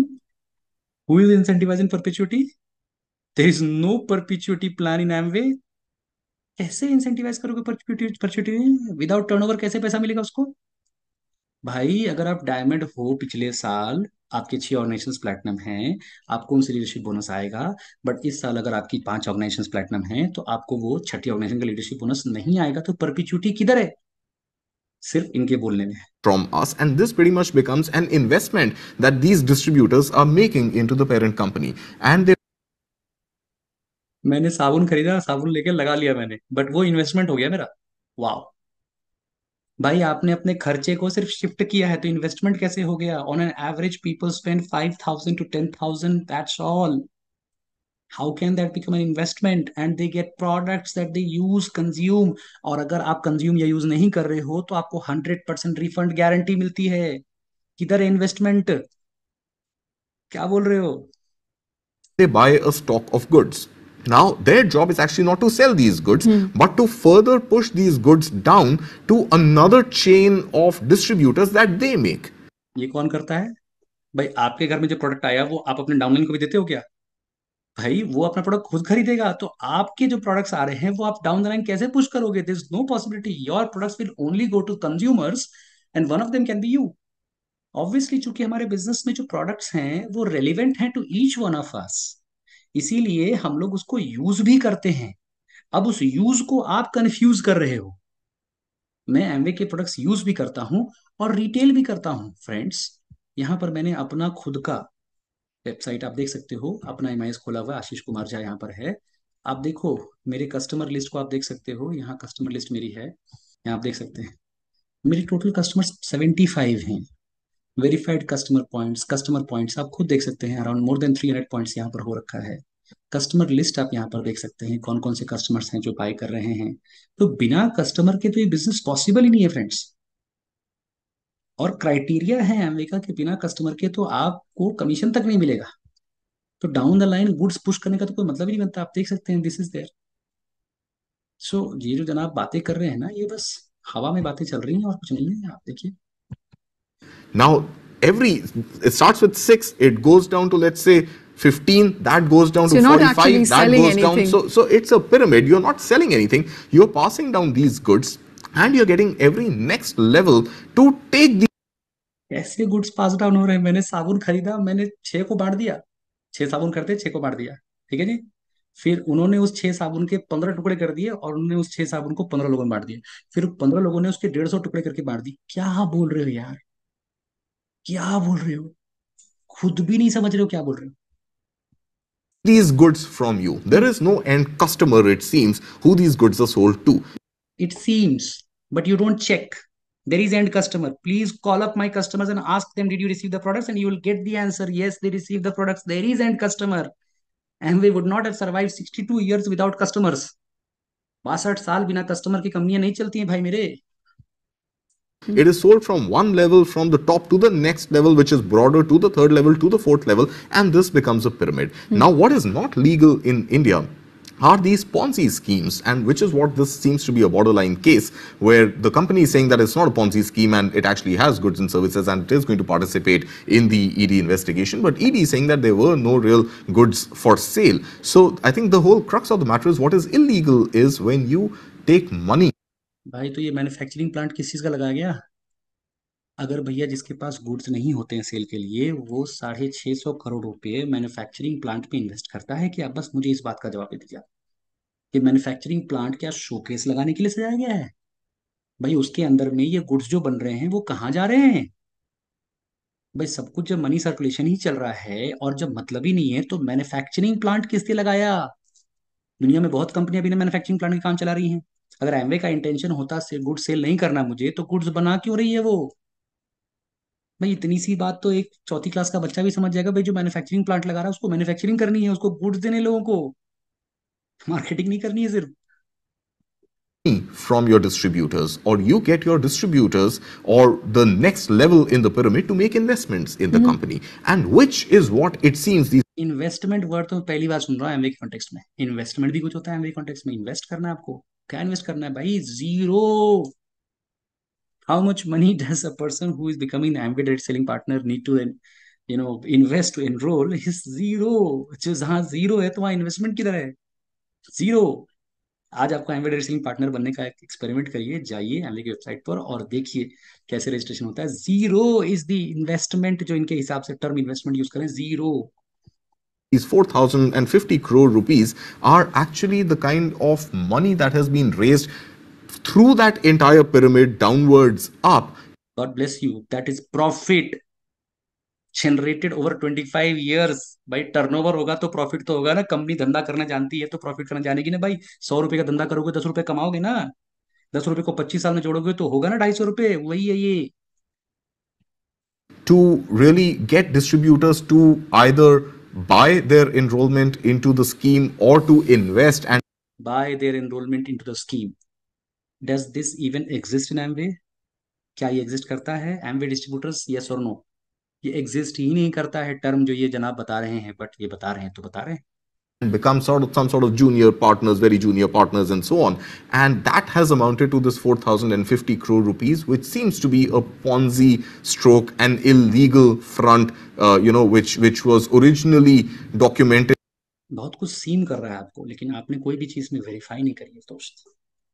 Who is incentivise in perpetuity? There is no perpetuity plan in Amway. कैसे incentivise करोगे perpetuity? Without turnover कैसे पैसा मिलेगा उसको? भाई अगर आप diamond हो, पिछले साल आपके 6 ऑर्गेनाइजेशन प्लैटिनम हैं, आपको उनसे लीडरशिप बोनस आएगा। बट इस साल अगर आपकी 5 ऑर्गेनाइजेशन प्लैटिनम हैं तो आपको वो छठी ऑर्गेनाइजेशन का लीडरशिप बोनस नहीं आएगा। तो परपिचुटी किधर है? सिर्फ इनके बोलने में है। From us, and this pretty much becomes an investment that these distributors are making into the parent company, and they. मैंने साबुन खरीदा, साबुन लेके लगा लिया मैंने, बट वो इन्वेस्टमेंट हो गया मेरा। वाह भाई, आपने अपने खर्चे को सिर्फ शिफ्ट किया है तो इन्वेस्टमेंट कैसे हो गया? On an average people spend 5,000 to 10,000, that's all. How can that become an investment? And they get products that they use, consume। और अगर आप कंज्यूम या यूज नहीं कर रहे हो तो आपको 100% रिफंड गारंटी मिलती है। किधर है इन्वेस्टमेंट? क्या बोल रहे हो? they buy a stock of goods. Now, their job is actually not to sell these goods, but to further push these goods down to another chain of distributors that they make. ये कौन करता है? भाई आपके घर में जो product आया वो आप अपने डाउनलाइन को भी देते हो क्या? भाई वो अपना प्रोडक्ट खुद खरीदेगा, तो आपके जो प्रोडक्ट्स आ रहे हैं वो आप डाउन द लाइन कैसे पुश करोगे? There is no possibility, your products will only go to consumers and one of them can be you. Obviously चूंकि हमारे बिजनेस में जो प्रोडक्ट्स हैं वो रेलिवेंट हैं to each one of us, इसीलिए हम लोग उसको यूज भी करते हैं। अब उस यूज को आप कंफ्यूज कर रहे हो। मैं एमवे के प्रोडक्ट्स यूज भी करता हूं और रिटेल भी करता हूं फ्रेंड्स। यहाँ पर मैंने अपना खुद का वेबसाइट आप देख सकते हो, अपना एमआईएस खोला हुआ है, आशीष कुमार झा यहाँ पर है। आप देखो मेरे कस्टमर लिस्ट को, आप देख सकते हो, यहाँ कस्टमर लिस्ट मेरी है, यहाँ आप देख सकते हैं मेरे टोटल कस्टमर्स 75 हैं। वेरीफाइड कस्टमर पॉइंट्स आप खुद देख सकते हैं, अराउंड मोर देन 300 पॉइंट्स यहाँ पर हो रखा है। कस्टमर लिस्ट आप यहाँ पर देख सकते हैं, कौन कौन से कस्टमर्स हैं जो बाय कर रहे हैं। तो बिना कस्टमर के तो ये बिजनेस पॉसिबल ही नहीं है फ्रेंड्स। और क्राइटेरिया है एमवे का कि बिना कस्टमर के तो आपको कमीशन तक नहीं मिलेगा। तो down the line goods push करने का तो कोई मतलब ही नहीं बनता। आप देख सकते हैं दिस इज देयर। सो ये जो जनाब बातें कर रहे हैं ना, ये बस हवा में बातें चल रही हैं और कुछ नहीं है। आप देखिए Now, it starts with 6, it goes down to, let's say, 15, that goes down So to you're not actually 45, that selling goes down. anything. So it's a pyramid. You're not selling anything. You're passing down these goods and you're getting every next level to take the कैसे goods पास down हो रहे हैं? मैंने साबुन खरीदा, मैंने 6 को बांट दिया। 6 साबुन करते 6 को बांट दिया, ठीक है जी। फिर उन्होंने उस 6 साबुन के 15 टुकड़े कर दिए और उन्होंने उस 6 साबुन को 15 लोगों में बांट दिए। फिर 15 लोगों ने उसके 150 टुकड़े करके बांट दिए। क्या बोल रहे हो यार? क्या बोल रहे हो? खुद भी नहीं समझ रहे हो क्या बोल रहे हो? these goods from you. There is no end customer, it seems, who these goods are sold to. It seems, but you don't check. There is end customer. Please call up my customers and ask them, did you receive the products? And you will get the answer. Yes, they received the products. There is end customer. And we would not have survived 62 years without customers. 62 साल बिना customer की कंपनियां नहीं चलती हैं भाई मेरे। It is sold from one level, from the top to the next level, which is broader, to the third level, to the fourth level, and this becomes a pyramid. Now, what is not legal in India are these Ponzi schemes, and which is what this seems to be a borderline case, where the company is saying that it's not a Ponzi scheme and it actually has goods and services and it is going to participate in the ED investigation, but ED is saying that there were no real goods for sale. So I think the whole crux of the matter is what is illegal is when you take money. भाई तो ये manufacturing plant किस चीज का लगाया गया? अगर भैया जिसके पास गुड्स नहीं होते हैं सेल के लिए, वो 650 करोड़ रुपए मैन्युफैक्चरिंग प्लांट पे इन्वेस्ट करता है क्या? बस मुझे इस बात का जवाब दे दीजिए आप। कि मैन्युफैक्चरिंग प्लांट क्या शोकेस लगाने के लिए सजाया गया है? भाई उसके अंदर में ये गुड्स जो बन रहे हैं वो कहाँ जा रहे हैं? भाई सब कुछ जब मनी सर्कुलेशन ही चल रहा है और जब मतलब ही नहीं है, तो मैन्युफैक्चरिंग प्लांट किसने लगाया? दुनिया में बहुत कंपनियां बिना मैन्युफैक्चरिंग प्लांट के काम चला रही हैं। अगर एमवे का इंटेंशन होता से गुड्स सेल नहीं करना मुझे, तो गुड्स बना क्यों रही है वो? भाई इतनी सी बात तो एक चौथी क्लास का बच्चा भी समझ जाएगा। भाई जो मैन्युफैक्चरिंग प्लांट लगा रहा है उसको मैन्युफैक्चरिंग करनी है, उसको गुड्स देने लोगों को, मार्केटिंग नहीं करनी है सिर्फ। From your distributors, or you get your distributors or the next level in the pyramid to make investments in the company, and which is what it seems these investment word तो पहली बार सुन रहा हूँ Amway के context में। Investment भी कुछ होता है एमवे कॉन्टेक्स्ट में? इन्वेस्ट करना है आपको? क्या इन्वेस्ट करना है भाई? Zero. How much money does a person who is becoming Amway direct selling partner need to invest to enroll? Is zero. जो जहां जीरो है तो वहां इन्वेस्टमेंट किधर है? जीरो। आज आपको एमवे डायरेक्ट सेलिंग पार्टनर बनने का एक एक्सपेरिमेंट करिए, जाइए एमवे की वेबसाइट पर और देखिए कैसे रजिस्ट्रेशन होता है। जीरो इज द इन्वेस्टमेंट, जो इनके हिसाब से टर्म इन्वेस्टमेंट यूज करें, zero. 4,050 crore rupees are actually the kind of money that has been raised through that entire pyramid downwards up. God bless you. That is profit generated over 25 years. भाई turnover होगा तो profit तो होगा ना। Company धंधा करना जानती है तो प्रॉफिट करना जानेगी ना भाई। 100 रुपए का धंधा करोगे 10 रुपए कमाओगे ना। 10 रुपए को 25 साल में जोड़ोगे तो होगा ना 250 रुपए। वही है ये। To really get distributors to either buy their enrollment into the scheme or to invest and Buy their enrollment into the scheme. Does this even exist in Amway? क्या ये एग्जिस्ट करता है? Amway distributors, yes or no? ये exist ही नहीं करता है term जो ये जनाब बता रहे हैं, बट ये बता रहे हैं तो बता रहे हैं। become sort of some sort of junior partners, very junior partners, and so on. And that has amounted to this 4,050 crore rupees, which seems to be a Ponzi stroke, an illegal front, which was originally documented. बहुत कुछ सीम कर रहा है आपको, लेकिन आपने कोई भी चीज में वेरीफाई नहीं करी है दोस्त।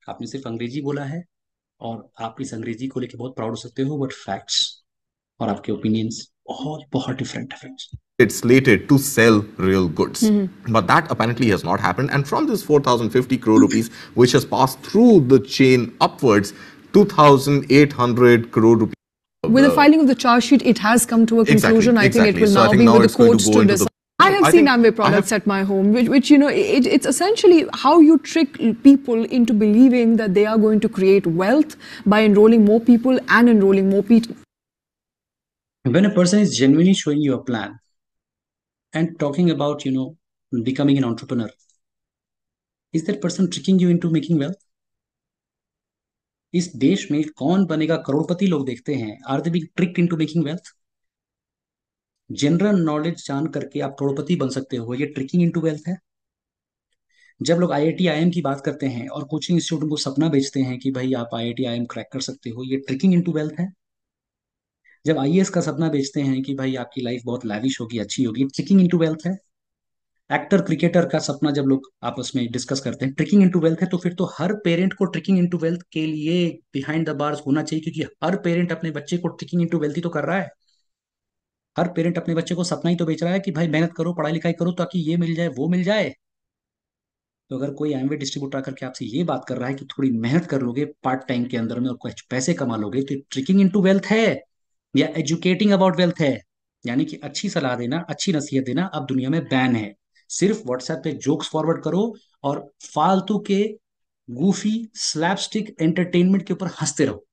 आपने सिर्फ अंग्रेजी बोला है, और आप इस अंग्रेजी को लेके बहुत प्राउड हो सकते हो, बट फैक्ट्स और आपके ओपिनियंस बहुत बहुत डिफरेंट है friends. It's slated to sell real goods. But that apparently has not happened. And from this 4,050 crore rupees, which has passed through the chain upwards, 2,800 crore rupees. With the filing of the charge sheet, it has come to a conclusion. I think it will So I now think be now with the it's going courts to go to into decide. the. I have seen Amway products at my home, which it's essentially how you trick people into believing that they are going to create wealth by enrolling more people and enrolling more people. When a person is genuinely showing you a plan and talking about, becoming an entrepreneur, is that person tricking you into making wealth? इस देश में कौन बनेगा करोड़पति लोग देखते हैं, are they being tricked into making wealth? General knowledge जान करके आप करोड़पति बन सकते हो, ये ट्रिकिंग इनटू वेल्थ है? जब लोग आईआईटी आईएम की बात करते हैं और कोचिंग इंस्टीट्यूट को सपना बेचते हैं कि भाई आप आईआईटी आईएम क्रैक कर सकते हो, ये ट्रिकिंग इनटू वेल्थ है? जब आईएएस का सपना बेचते हैं कि भाई आपकी लाइफ बहुत लैविश होगी, अच्छी होगी, ट्रिकिंग इनटू वेल्थ है? एक्टर क्रिकेटर का सपना जब लोग आपस में डिस्कस करते हैं, ट्रिकिंग इनटू वेल्थ है? तो फिर तो हर पेरेंट को ट्रिकिंग इनटू वेल्थ के लिए बिहाइंड द बार्स होना चाहिए, क्योंकि हर पेरेंट अपने बच्चे को ट्रिकिंग इनटू वेल्थ ही तो कर रहा है। हर पेरेंट अपने बच्चे को सपना ही तो बेच रहा है कि भाई मेहनत करो, पढ़ाई लिखाई करो, ताकि ये मिल जाए वो मिल जाए। तो अगर कोई एमवे डिस्ट्रीब्यूटर आकर के आपसे ये बात कर रहा है कि थोड़ी मेहनत कर लोगे पार्ट टाइम के अंदर में और कुछ पैसे कमा लोगे, तो ट्रिकिंग इनटू वेल्थ है या एजुकेटिंग अबाउट वेल्थ है? यानी कि अच्छी सलाह देना, अच्छी नसीहत देना अब दुनिया में बैन है। सिर्फ व्हाट्सएप पे जोक्स फॉरवर्ड करो और फालतू के गूफी स्लैपस्टिक एंटरटेनमेंट के ऊपर हंसते रहो,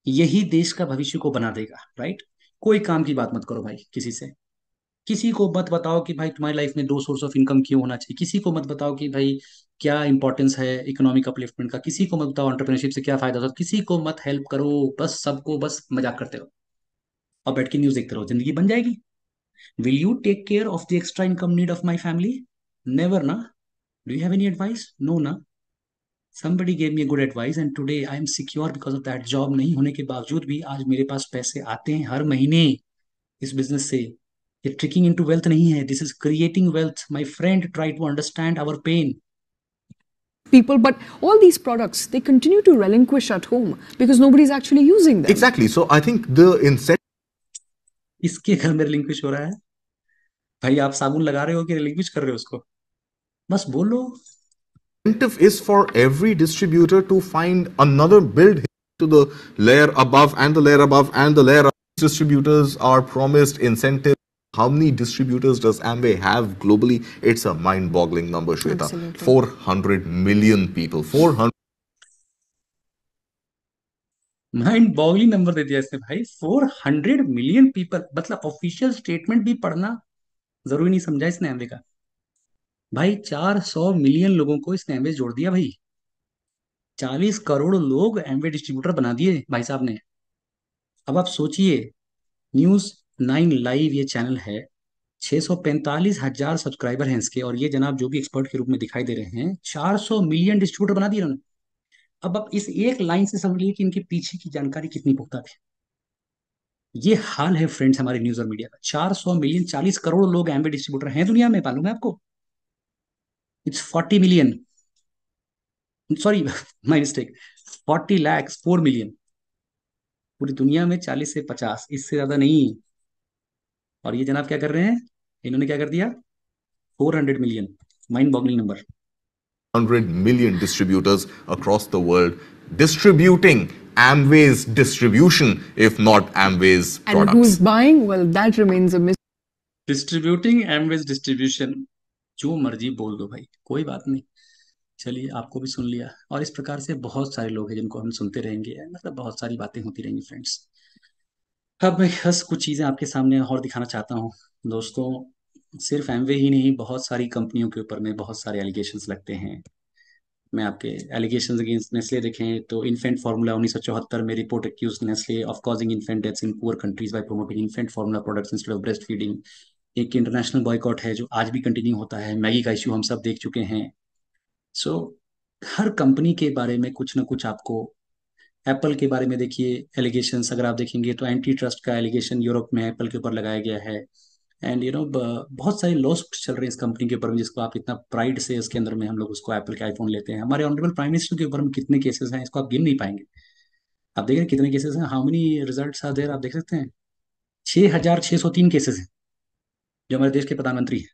यही देश का भविष्य को बना देगा, राइट? कोई काम की बात मत करो भाई किसी से। किसी को मत बताओ कि भाई तुम्हारी लाइफ में दो सोर्स ऑफ इनकम क्यों होना चाहिए। किसी को मत बताओ कि भाई क्या इंपॉर्टेंस है इकोनॉमिक अपलिफ्टमेंट का। किसी को मत बताओ एंटरप्रेन्योरशिप से क्या फायदा होता है। किसी को मत हेल्प करो, बस सबको बस मजाक करते रहो और बैठ के न्यूज देखते रहो, जिंदगी बन जाएगी। Will you take care of the extra income need of my family? Never ना। Do you have any advice? No ना। somebody gave me a good advice and today I am secure because of that। Job नहीं होने के बावजूद भी आज मेरे पास पैसे आते हैं हर महीने इस बिजनेस से। ये ट्रिकिंग इनटू वेल्थ नहीं है, this is creating wealth. My friend, try to understand our pain. People, but all these products they continue to relinquish at home because nobody's actually using them. Exactly. So I think the incentive. इसके घर में relinquish हो रहा है? भाई आप साबुन लगा रहे हो कि रिलिंक्विश कर रहे हो उसको? बस बोलो। Incentive is for every distributor to find another build to the layer above and the layer above and the layer above. Distributors are promised incentive. How many distributors does Amway have globally? It's a mind-boggling number, Shweta. Absolutely. 400 million people. 400. Mind boggling number दे दिया इसने भाई, 400 million people. मतलब official statement भी पढ़ना जरूरी नहीं समझा इसने एमवे का। भाई 400 मिलियन लोगों को इसने एमवे जोड़ दिया भाई। 40 करोड़ लोग एमवे डिस्ट्रीब्यूटर बना दिए भाई साहब ने। अब आप सोचिए, न्यूज 9 लाइव ये चैनल है, 645,000 सब्सक्राइबर हैं इसके, और ये जनाब जो भी एक्सपर्ट के रूप में दिखाई दे रहे हैं, 400 मिलियन डिस्ट्रीब्यूटर बना दिए उन्होंने। अब आप इस एक लाइन से समझ लीजिए कि इनके पीछे की जानकारी कितनी पुख्ता थी। ये हाल है फ्रेंड्स हमारे न्यूज और मीडिया का। 400 मिलियन, 40 करोड़ लोग एमबी डिस्ट्रीब्यूटर हैं दुनिया में, मालूम है आपको? It's 40 million, sorry my mistake, 40 lakh, 4 million. पूरी दुनिया में 40 से 50, इससे ज्यादा नहीं। और ये जनाब क्या कर रहे हैं, इन्होंने क्या कर दिया, 400 million. Mind boggling number. 100 million distributors across the world distributing Amway's distribution, if not Amway's And products. who's buying? Well, that remains a mystery. Distributing Amway's distribution, जो मर्जी बोल दो भाई, कोई बात नहीं। चलिए, आपको भी सुन लिया, और इस प्रकार से बहुत सारे लोग हैं जिनको हम सुनते रहेंगे, मतलब बहुत सारी बातें होती रहेंगी फ्रेंड्स। अब मैं बस कुछ चीज़ें आपके सामने और दिखाना चाहता हूँ दोस्तों। सिर्फ एमवे ही नहीं, बहुत सारी कंपनियों के ऊपर में बहुत सारे एलिगेशंस लगते हैं। मैं आपके एलिगेशंस अगेंस्ट नेस्ले देखें तो इन्फेंट फार्मूला 1974 में report accuse Nestle of causing infant deaths in poor countries by promoting infant formula products instead of breast feeding. एक इंटरनेशनल बॉयकॉट है जो आज भी कंटिन्यू होता है। मैगी का इश्यू हम सब देख चुके हैं। सो हर कंपनी के बारे में कुछ ना कुछ आपको, एप्पल के बारे में देखिए एलिगेशंस अगर आप देखेंगे तो एंटी ट्रस्ट का एलिगेशन यूरोप में एप्पल के ऊपर लगाया गया है। एंड बहुत सारे लॉस चल रहे हैं इस कंपनी के ऊपर में, जिसको आप इतना प्राइड से इसके अंदर में हम लोग उसको एप्पल के आईफोन लेते हैं। हमारे ऑनरेबल प्राइम मिनिस्टर के ऊपर में कितने केसेस हैं इसको आप गिन नहीं पाएंगे। आप देख रहे हैं कितने केसेस हैं, how many results are there, आप देख सकते हैं 6,603 केसेस हैं जो हमारे देश के प्रधानमंत्री हैं।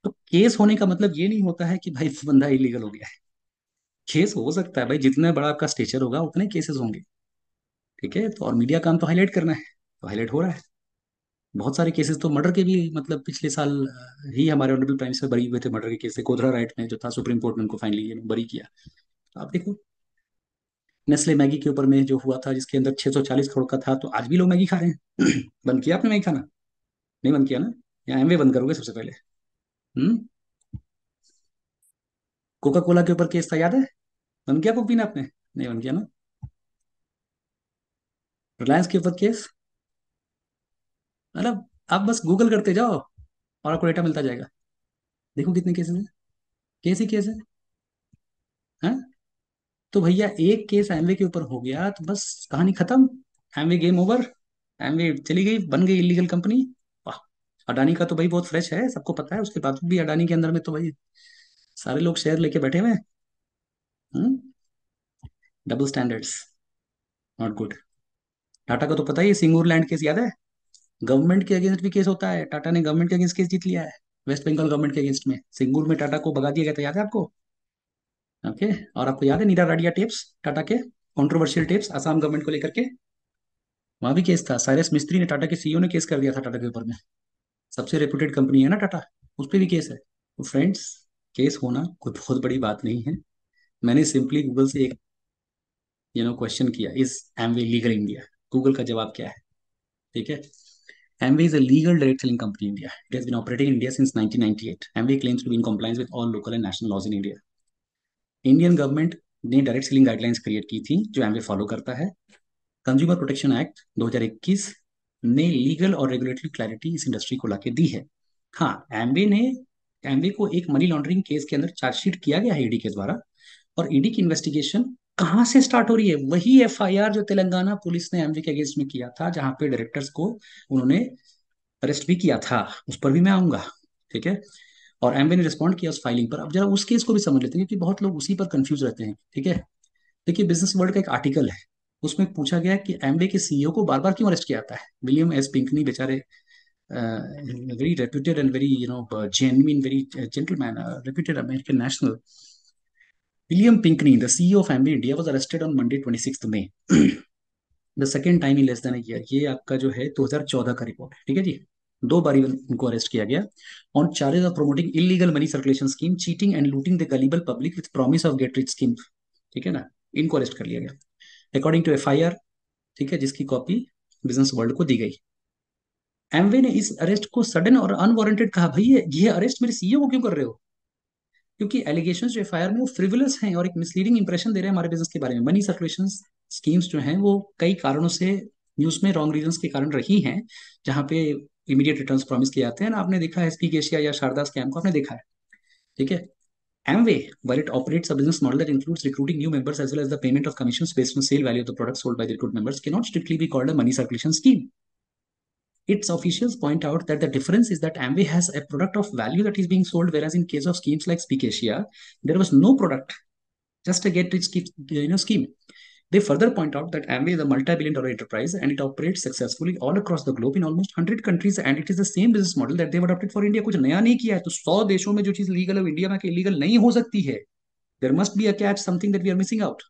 तो केस होने का मतलब ये नहीं होता है कि भाई बंदा इलीगल हो गया है। केस हो सकता है भाई, जितना बड़ा आपका स्टेचर होगा उतने केसेस होंगे। ठीक है, तो और मीडिया काम तो हाईलाइट करना है, तो हाईलाइट हो रहा है। बहुत सारे केसेस तो मर्डर के भी, मतलब पिछले साल ही हमारे ऑनरेबल प्राइम मिनिस्टर बरी हुए थे मर्डर के केस से। गोधरा राइट में जो था, सुप्रीम कोर्ट ने उनको फाइनली बरी किया। तो आप देखो नेस्ले मैगी के ऊपर में जो हुआ था, जिसके अंदर 640 करोड़ का था, तो आज भी लोग मैगी खा रहे हैं। बंद किया आपने मैगी खाना? नहीं बंद किया ना? या एमवे बंद करोगे सबसे पहले? हम्म। कोका कोला के ऊपर केस था, याद है? बंद किया कोक पीना आपने? नहीं बंद किया ना? रिलायंस के ऊपर केस, मतलब आप बस गूगल करते जाओ और आपको डेटा मिलता जाएगा। देखो कितने केसेस हैं, केस ही केस है। हाँ? तो भैया एक केस एमवे के ऊपर हो गया तो बस कहानी खत्म। Amway game over. एमवे चली गई, बन गई इलीगल कंपनी। वाह। अडानी का तो भाई बहुत फ्रेश है, सबको पता है। उसके बाद भी अडानी के अंदर में तो भाई सारे लोग शेयर लेके बैठे हुए हैं। Double standards, not good. Tata का तो पता ही है, सिंगूर लैंड केस याद है? गवर्नमेंट के अगेंस्ट भी केस होता है। टाटा ने गवर्नमेंट के अगेंस्ट केस जीत लिया है, वेस्ट बंगाल गवर्नमेंट के अगेंस्ट में। सिंगूर में टाटा को भगा दिया गया था, याद है आपको? ओके। और आपको याद है नीरा राडिया टेप्स, टाटा के कंट्रोवर्शियल टेप्स असम गवर्नमेंट को लेकर के? वहां भी केस था। साइरस मिस्त्री ने, टाटा के सीईओ ने केस कर दिया था टाटा के ऊपर में। सबसे रेपुटेड कंपनी है ना टाटा, उस पर भी केस है। तो फ्रेंड्स, केस होना कोई बहुत बड़ी बात नहीं है। मैंने सिंपली गूगल से एक क्वेश्चन किया, is Amway legal India? Google का जवाब क्या है? ठीक है। Amway is a legal direct selling company in India. It has been operating in India since 1998. Amway claims to be in compliance with all local and national laws in India. Indian government ने direct selling guidelines create की थी जो Amway follow करता है। Consumer protection act 2021 ने legal और regulatory clarity इस industry को लाके दी है। हाँ, एमवे को एक मनी लॉन्ड्रिंग केस के अंदर चार्जशीट किया गया है ईडी के द्वारा। और ईडी की इन्वेस्टिगेशन कहाँ से स्टार्ट हो रही है? वही एफआईआर जो तेलंगाना पुलिस ने एमवे के अगेंस्ट में किया था, जहां पे डायरेक्टर्स को उन्होंने अरेस्ट भी किया था। उस पर भी मैं आऊंगा। ठीक है। और एमवे ने रिस्पॉन्ड किया उस फाइलिंग पर। अब जरा उस केस को भी समझ लेते हैं, क्योंकि बहुत लोग उसी पर कंफ्यूज रहते हैं। ठीक है। देखिए, बिजनेस वर्ल्ड का एक आर्टिकल है, उसमें पूछा गया कि एमवे के सीईओ को बार बार क्यों अरेस्ट किया जाता है। विलियम एस पिंकनी बेचारे, very reputed and very genuine, very gentleman, reputed American national, William Pinckney, the CEO of Amway India, was arrested on Monday 26 May, the second time in less than year. ये आपका जो है 2014 का report है। ठीक है जी। दो बार इनको अरेस्ट किया गया on charges of promoting illegal money circulation scheme, cheating and looting the gullible public with promise of get rich scheme. ठीक है ना? इनको अरेस्ट कर लिया गया अकॉर्डिंग टू एफआईआर। ठीक है, जिसकी कॉपी बिजनेस वर्ल्ड को दी गई। एमवे ने इस अरेस्ट को सडन और अनवारंटेड कहा। भाई ये अरेस्ट मेरे सीईओ को क्यों कर रहे हो? क्योंकि एलिगेशंस जो एफआईआर में वो फ्रिवलस हैं और एक मिसलीडिंग इंप्रेशन दे रहे हैं हमारे बिजनेस के बारे में। मनी सर्कुलेशन स्कीम्स जो हैं वो कई कारणों से न्यूज में रॉन्ग रीजंस के कारण रही हैं, जहां पे इमीडिएट रिटर्न्स प्रॉमिस किए जाते हैं ना। आपने देखा है स्पीक एशिया या शारदा स्कैम को, आपने देखा है। ठीक है। Amway, while it operates a business model that includes recruiting new members as well as the payment of commissions based on sale value of the products sold by the recruit members, cannot strictly be called a money circulation scheme. Its officials point out that the difference is that Amway has a product of value that is being sold, whereas in case of schemes like Speak Asia, there was no product, just a scheme. They further point out that Amway is a multi-billion-dollar enterprise and it operates successfully all across the globe in almost 100 countries, and it is the same business model that they've adopted for India. कुछ नया नहीं किया है। तो 100 देशों में जो चीज लीगल है, इंडिया में इलीगल नहीं हो सकती है। There must be a catch, something that we are missing out.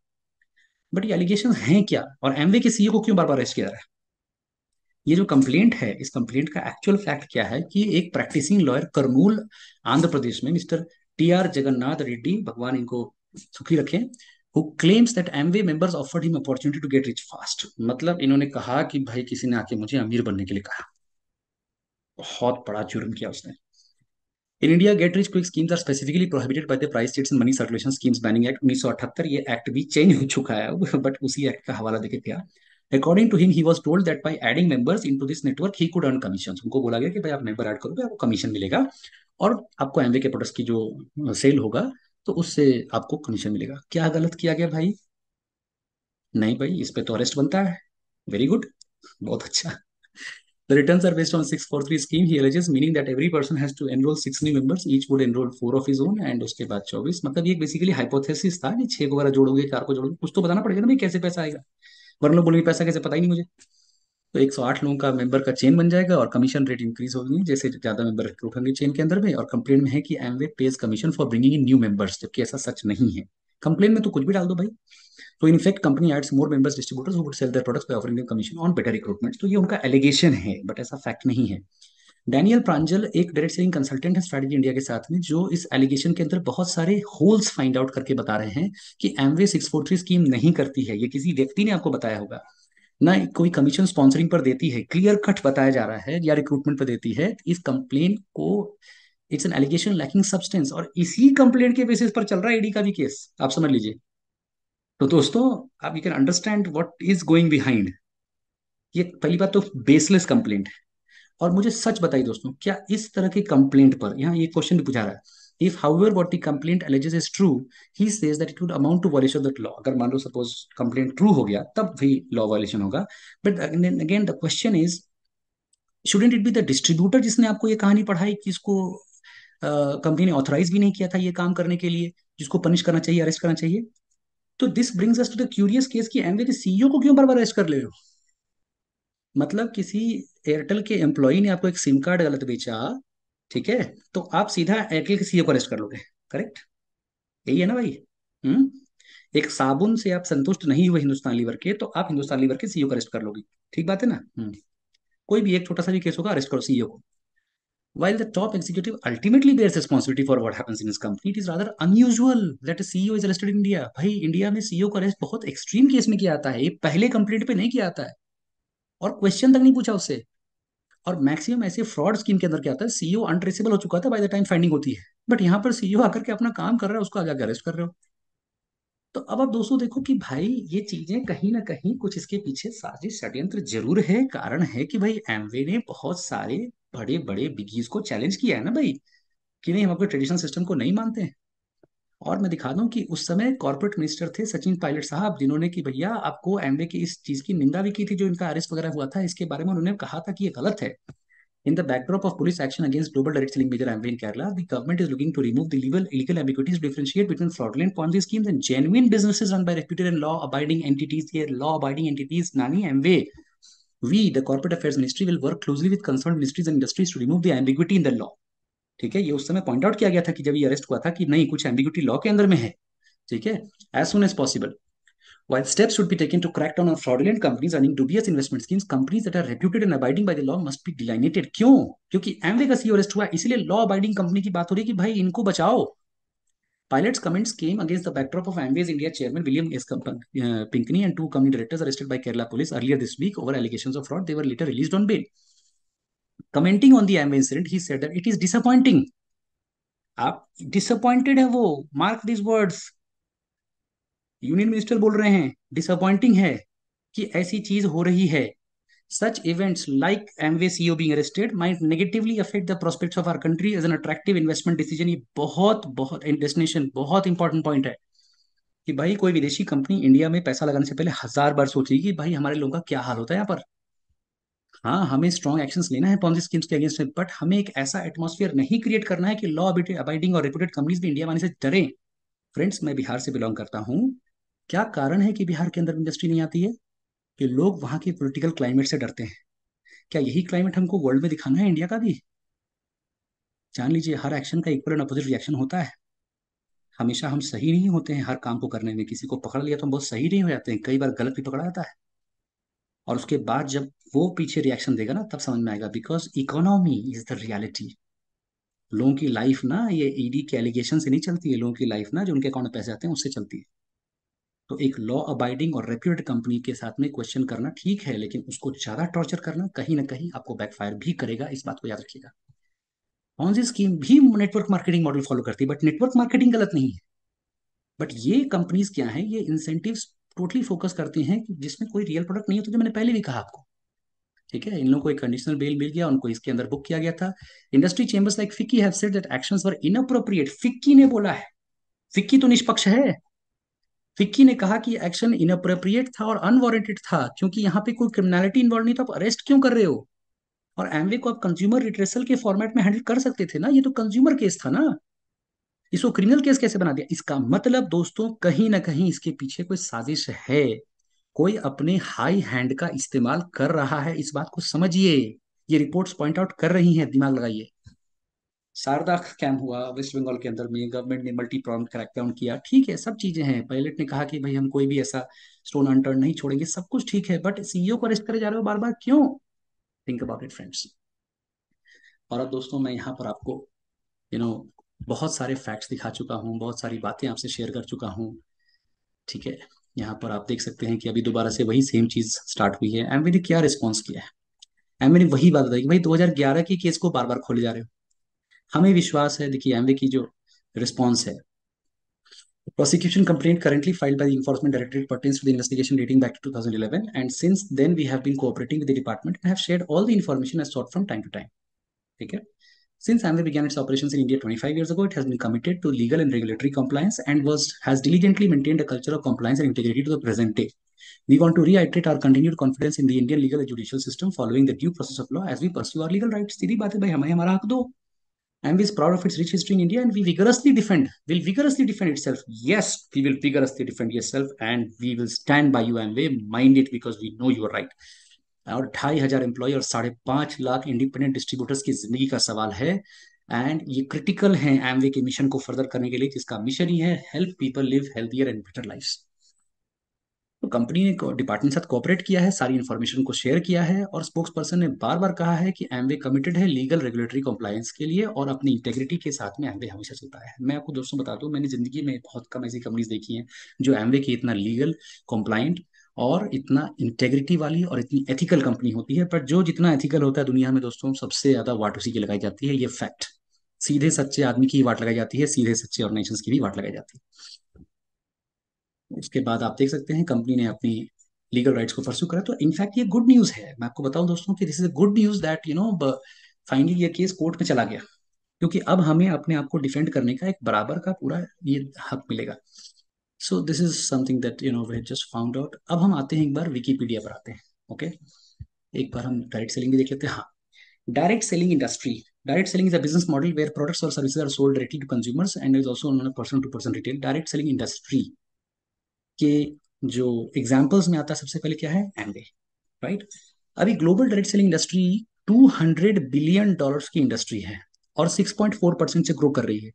But ये एलिगेशन हैं क्या, और एमवे के सीईओ को क्यों बार बार अरेस्ट किया जा रहा है? ये जो कंप्लेंट है, इस कंप्लेंट का एक्चुअल फैक्ट क्या है कि एक प्रैक्टिसिंग लॉयर कर्नूल आंध्र प्रदेश में, मिस्टर टीआर जगन्नाथ रेड्डी, भगवान इनको सुखी रखें, who claims that Amway members offered him opportunity to get rich fast। मतलब इन्होंने कहा कि भाई किसी ने आके मुझे अमीर बनने के लिए कहा। बहुत बड़ा जुर्म किया उसने। In India get rich quick schemes are specifically prohibited by the prize chits and money circulation schemes banning act 1978। ये एक्ट भी चेंज हो चुका है बट उसी एक्ट का हवाला देके क्या। According to him he was told that by adding members into this network he could earn commission. उनको बोला गया कि भाई आप मेंबर ऐड करोगे आपको कमीशन मिलेगा और आपको एमवे के प्रोडक्ट्स की जो सेल होगा तो उससे आपको कमीशन मिलेगा। क्या गलत किया गया भाई? नहीं भाई, इस पे तो अरेस्ट बनता है। वेरी गुड, बहुत अच्छा। The returns are based on 643 scheme, he alleges, meaning that every person has to enroll 6 new members, each would enroll 4 of his own, and उसके बाद 24। मतलब ये बेसिकली हाइपोथेसिस था कि 6 को अगर जोड़ोगे 4 को जोड़ोगे कुछ तो बताना पड़ेगा ना भाई कैसे पैसा आएगा, वरना लोग बोलेंगे पैसा कैसे, पता ही नहीं मुझे। तो 108 लोगों का मेंबर का चेन बन जाएगा और कमीशन रेट इंक्रीज होगी जैसे ज्यादा मेंबर रिक्रूट होंगे चेन के अंदर में। और कंप्लेन में है कि Amway page commission for bringing in new members, जबकि ऐसा सच नहीं है। कंप्लेन में तो कुछ भी डाल दो भाई। तो in fact company adds more members distributors who would sell their products by offering them commission on better recruitment. तो ये उनका एलिगेशन है बट ऐसा फैक्ट नहीं है। डैनियल प्रांजल एक डायरेक्ट सेलिंग कंसल्टेंट है स्ट्रैटेजी इंडिया के साथ में, जो इस एलिगेशन के अंदर बहुत सारे होल्स फाइंड आउट करके बता रहे हैं कि एमवे 643 स्कीम नहीं करती है। ये किसी व्यक्ति ने आपको बताया होगा ना, कोई कमीशन स्पॉन्सरिंग पर देती है, क्लियर कट बताया जा रहा है, या रिक्रूटमेंट पर देती है। इस कंप्लेन को it's an allegation lacking substance, और इसी कंप्लेंट के बेसिस पर चल रहा है ईडी का भी केस, आप समझ लीजिए। तो दोस्तों, आप you can understand what is going behind. ये पहली बात तो बेसलेस कंप्लेंट है। और मुझे सच बताइए दोस्तों, क्या इस तरह की कंप्लेंट पर, यहाँ ये क्वेश्चन भी पूछा रहा है, if however what the complaint alleges is true, he says that it would amount to violation of that law. अगर मान लो सपोज कंप्लेंट ट्रू हो गया तब भी लॉ वायलेशन होगा। But again the question is, shouldn't it be the distributor जिसने आपको ये कहानी पढ़ाई, कि इसको कंपनी ने ऑथराइज भी नहीं किया था ये काम करने के लिए, जिसको पनिश करना चाहिए, अरेस्ट करना चाहिए। तो this brings us to the curious case कि एमवे के सीईओ को क्यों बार बार अरेस्ट कर ले रहे हो? मतलब किसी एयरटेल के एम्प्लॉय ने आपको एक सिम कार्ड गलत बेचा, ठीक है, तो आप सीधा एयरटेल के सीईओ को अरेस्ट कर लोगे, करेक्ट? यही है ना भाई? हम्म। एक साबुन से आप संतुष्ट नहीं हुए हिंदुस्तान लीवर के, तो आप हिंदुस्तान लीवर के सीईओ को अरेस्ट कर लोगे। ठीक बात है ना? कोई भी एक छोटा सा भी केस होगा, अरेस्ट करो सीईओ को। While the top executive ultimately bears responsibility for what happens in his company, it is rather unusual that a CEO is arrested in India। भाई इंडिया में सीईओ को अरेस्ट बहुत एक्सट्रीम केस में किया जाता है, ये पहले कंप्लेंट पे नहीं किया जाता है, और क्वेश्चन तक नहीं पूछा उससे। और मैक्सिमम ऐसे फ्रॉड स्कीम के अंदर क्या होता है, सीईओ अनट्रेसेबल हो चुका था बाय द टाइम फाइंडिंग होती है, बट यहाँ पर सीईओ आकर के अपना काम कर रहा है, उसको आगे अरेस्ट कर रहे हो। तो अब आप दोस्तों देखो कि भाई ये चीजें कहीं ना कहीं कुछ इसके पीछे साजिश षड्यंत्र जरूर है। कारण है कि भाई एमवे ने बहुत सारे बड़े बड़े बिगीज को चैलेंज किया है ना भाई, कि नहीं हम आपके ट्रेडिशनल सिस्टम को नहीं मानते हैं। और मैं दिखा दूं कि उस समय कॉर्पोरेट मिनिस्टर थे सचिन पायलट साहब, जिन्होंने कि भैया आपको एमवे की इस चीज की निंदा भी की थी, जो इनका अरेस्ट वगैरह हुआ था इसके बारे में उन्होंने कहा था कि ये गलत है। In the backdrop of police action against global direct selling major Amway in Kerala, the government is looking to remove the illegal ambiguities to differentiate between fraudulent Ponzi schemes and genuine businesses run by reputed and law-abiding entities. Here, law-abiding entities, Nani Amway. We, the Corporate Affairs Ministry, will work closely with concerned ministries and industries to remove the ambiguity in the law. ठीक है, ये उस समय point out किया गया था कि जब ये अरेस्ट हुआ था कि नहीं कुछ एम्बिग्यूटी लॉ के अंदर में है। ठीक है, as soon as possible. While steps should be taken to crack down on fraudulent companies running dubious investment schemes, companies that are reputed and abiding by the law must be delineated। क्यों? क्योंकि Amway का CEO arrest हुआ, इसलिए law abiding company की बात हो रही है कि भाई इनको बचाओ। Pilot's comments came against the backdrop of Amway's India chairman William S. Pinkney and two company directors arrested by Kerala police earlier this week over allegations of fraud. They were later released on bail. Commenting on the Amway incident, he said that it is disappointing। आप disappointed है वो, mark this words. Union minister बोल रहे हैं disappointing है कि ऐसी चीज हो रही है। Such events like Amway CEO being arrested might negatively affect the prospects of our country as an attractive investment decision। ये बहुत बहुत डेस्टिनेशन बहुत इंपॉर्टेंट पॉइंट है कि भाई कोई विदेशी कंपनी इंडिया में पैसा लगाने से पहले 1000 बार सोचेगी कि भाई हमारे लोगों का क्या हाल होता है यहाँ पर। हाँ, हमें स्ट्रॉन्ग एक्शंस लेना है पॉन्जी स्कीम्स के अगेंस्ट में, बट हमें एक ऐसा एटमॉस्फेयर नहीं क्रिएट करना है कि लॉ अबाइडिंग और रेपुटेड कंपनीज भी इंडिया आने से डरे। फ्रेंड्स, मैं बिहार से बिलोंग करता हूँ। क्या कारण है कि बिहार के अंदर इंडस्ट्री नहीं आती है? कि लोग वहां के पॉलिटिकल क्लाइमेट से डरते हैं। क्या यही क्लाइमेट हमको वर्ल्ड में दिखाना है इंडिया का भी? जान लीजिए, हर एक्शन का इक्वल एंड अपोजिट रिएक्शन होता है। हमेशा हम सही नहीं होते हैं हर काम को करने में, किसी को पकड़ लिया तो हम बहुत सही नहीं हो जाते हैं, कई बार गलत भी पकड़ा जाता है। और उसके बाद जब वो पीछे रिएक्शन देगा ना तब समझ में आएगा, because economy is the reality. लोगों की लाइफ ना ये ईडी के एलिगेशन से नहीं चलती है, लोगों की लाइफ ना जो उनके अकाउंट में पैसे आते हैं उससे चलती है। तो एक लॉ अबाइडिंग और रेप्यूटेड कंपनी के साथ में क्वेश्चन करना ठीक है, लेकिन उसको ज्यादा टॉर्चर करना कहीं ना कहीं आपको बैकफायर भी करेगा, इस बात को याद रखिएगा। पॉन्जी स्कीम भी नेटवर्क मार्केटिंग मॉडल फॉलो करती है, बट नेटवर्क मार्केटिंग गलत नहीं है। बट ये कंपनीज क्या है, ये इंसेंटिव्स टोटली फोकस करती हैं कि जिसमें कोई रियल प्रोडक्ट नहीं होता, जो मैंने पहले भी कहा आपको। ठीक है, इन लोगों को एक कंडीशनल बेल मिल गया, उनको इसके अंदर बुक किया गया था। Industry chambers like FICCI have said that actions were inappropriate. FICCI ने बोला है, फिक्की तो निष्पक्ष है। फिक्की ने कहा कि एक्शन इनअप्रोप्रिएट था और अनवारंटेड था, क्योंकि यहाँ पे कोई क्रिमिनलिटी इन्वॉल्व नहीं था, आप अरेस्ट क्यों कर रहे हो? और एमवे को आप कंज्यूमर रिट्रेसल के फॉर्मेट में हैंडल कर सकते थे ना, ये तो कंज्यूमर केस था ना, इसको क्रिमिनल केस कैसे बना दिया? इसका मतलब दोस्तों, कहीं ना कहीं इसके पीछे कोई साजिश है। कोई अपने हाई हैंड का इस्तेमाल कर रहा है, इस बात को समझिए। ये रिपोर्ट्स पॉइंट आउट कर रही हैं, दिमाग लगाइए। शारदा स्कैम हुआ वेस्ट बंगाल के अंदर में, गवर्नमेंट ने मल्टी प्रॉन्ड क्रैकडाउन किया, ठीक है, सब चीजें हैं। पायलट ने कहा कि भाई हम कोई भी ऐसा स्टोन अनटर्न नहीं छोड़ेंगे, सब कुछ ठीक है, बट सीईओ को अरेस्ट करे जा रहे हो बार बार, क्यों? Think about it friends. और अब दोस्तों, मैं यहाँ पर आपको यू नो बहुत सारे फैक्ट्स दिखा चुका हूँ, बहुत सारी बातें आपसे शेयर कर चुका हूँ। ठीक है, यहाँ पर आप देख सकते हैं कि अभी दोबारा से वही सेम चीज स्टार्ट हुई है। एमवे ने क्या रिस्पॉन्स किया है? एमवे ने वही बात बताई कि भाई 2011 की केस को बार बार खोले जा रहे हो। हमें विश्वास है, देखिए एमवे की जो रिस्पॉन्स है, prosecution complaint currently filed by the enforcement directorate pertains to the investigation dating back to 2011, and since then we have been cooperating with the department and have shared all the information as sought from time to time. ठीक है, since Amway began its operations in India 25 years ago, it has been committed to legal and regulatory compliance and has diligently maintained a culture of compliance and integrity to the present day. We want to reiterate our continued confidence in the Indian legal and judicial system following the due process of law as we pursue our legal rights. सीधी बात है भाई, हमें हमारा हक दो। AMB is proud of its rich history in India and will vigorously defend itself. Yes, we will vigorously defend yourself and we will stand by you, AMB. Mind it, because we know you are right. और 2,500 employ और 5.5 lakh independent distributors की जिंदगी का सवाल है। And ये critical है Amway के मिशन को फर्दर करने के लिए, जिसका मिशन ही है help people live healthier and better life. तो कंपनी ने डिपार्टमेंट के साथ कोऑपरेट किया है, सारी इन्फॉर्मेशन को शेयर किया है, और स्पोक्स पर्सन ने बार बार कहा है कि एमवे कमिटेड है लीगल रेगुलेटरी कॉम्प्लायंस के लिए, और अपनी इंटेग्रिटी के साथ में एमवे हमेशा चलता है। मैं आपको दोस्तों बता दूं, मैंने जिंदगी में बहुत कम ऐसी कंपनीज देखी हैं जो एमवे की इतना लीगल, कॉम्प्लाइंट और इतना इंटेग्रिटी वाली और इतनी एथिकल कंपनी होती है। पर जो जितना एथिकल होता है दुनिया में दोस्तों, सबसे ज्यादा वाट उसी की लगाई जाती है, ये फैक्ट। सीधे सच्चे आदमी की वाट लगाई जाती है, सीधे सच्चे ऑर्गेनाइजेशंस की भी वाट लगाई जाती है। उसके बाद आप देख सकते हैं कंपनी ने अपनी लीगल राइट्स को परस्यू करा। तो इनफैक्ट ये गुड न्यूज है, मैं आपको बताऊं दोस्तों कि this is a good news that finally ये केस कोर्ट में चला गया, क्योंकि अब हमें अपने आप को डिफेंड करने का एक बराबर का पूरा ये हक मिलेगा। So this is something that we just found out. अब हम आते हैं, एक बार विकीपीडिया पर आते हैं। ओके, एक बार हम डायरेक्ट सेलिंग भी देख लेते हैं। हाँ, direct selling industry. Direct selling is a business model where products और services are sold directly to consumers and is also known as person to person retail. Direct selling industry के जो examples में आता है, सबसे पहले क्या है? Amway, right. अभी global direct selling industry $200 billion की इंडस्ट्री है और 6.4% से ग्रो कर रही है।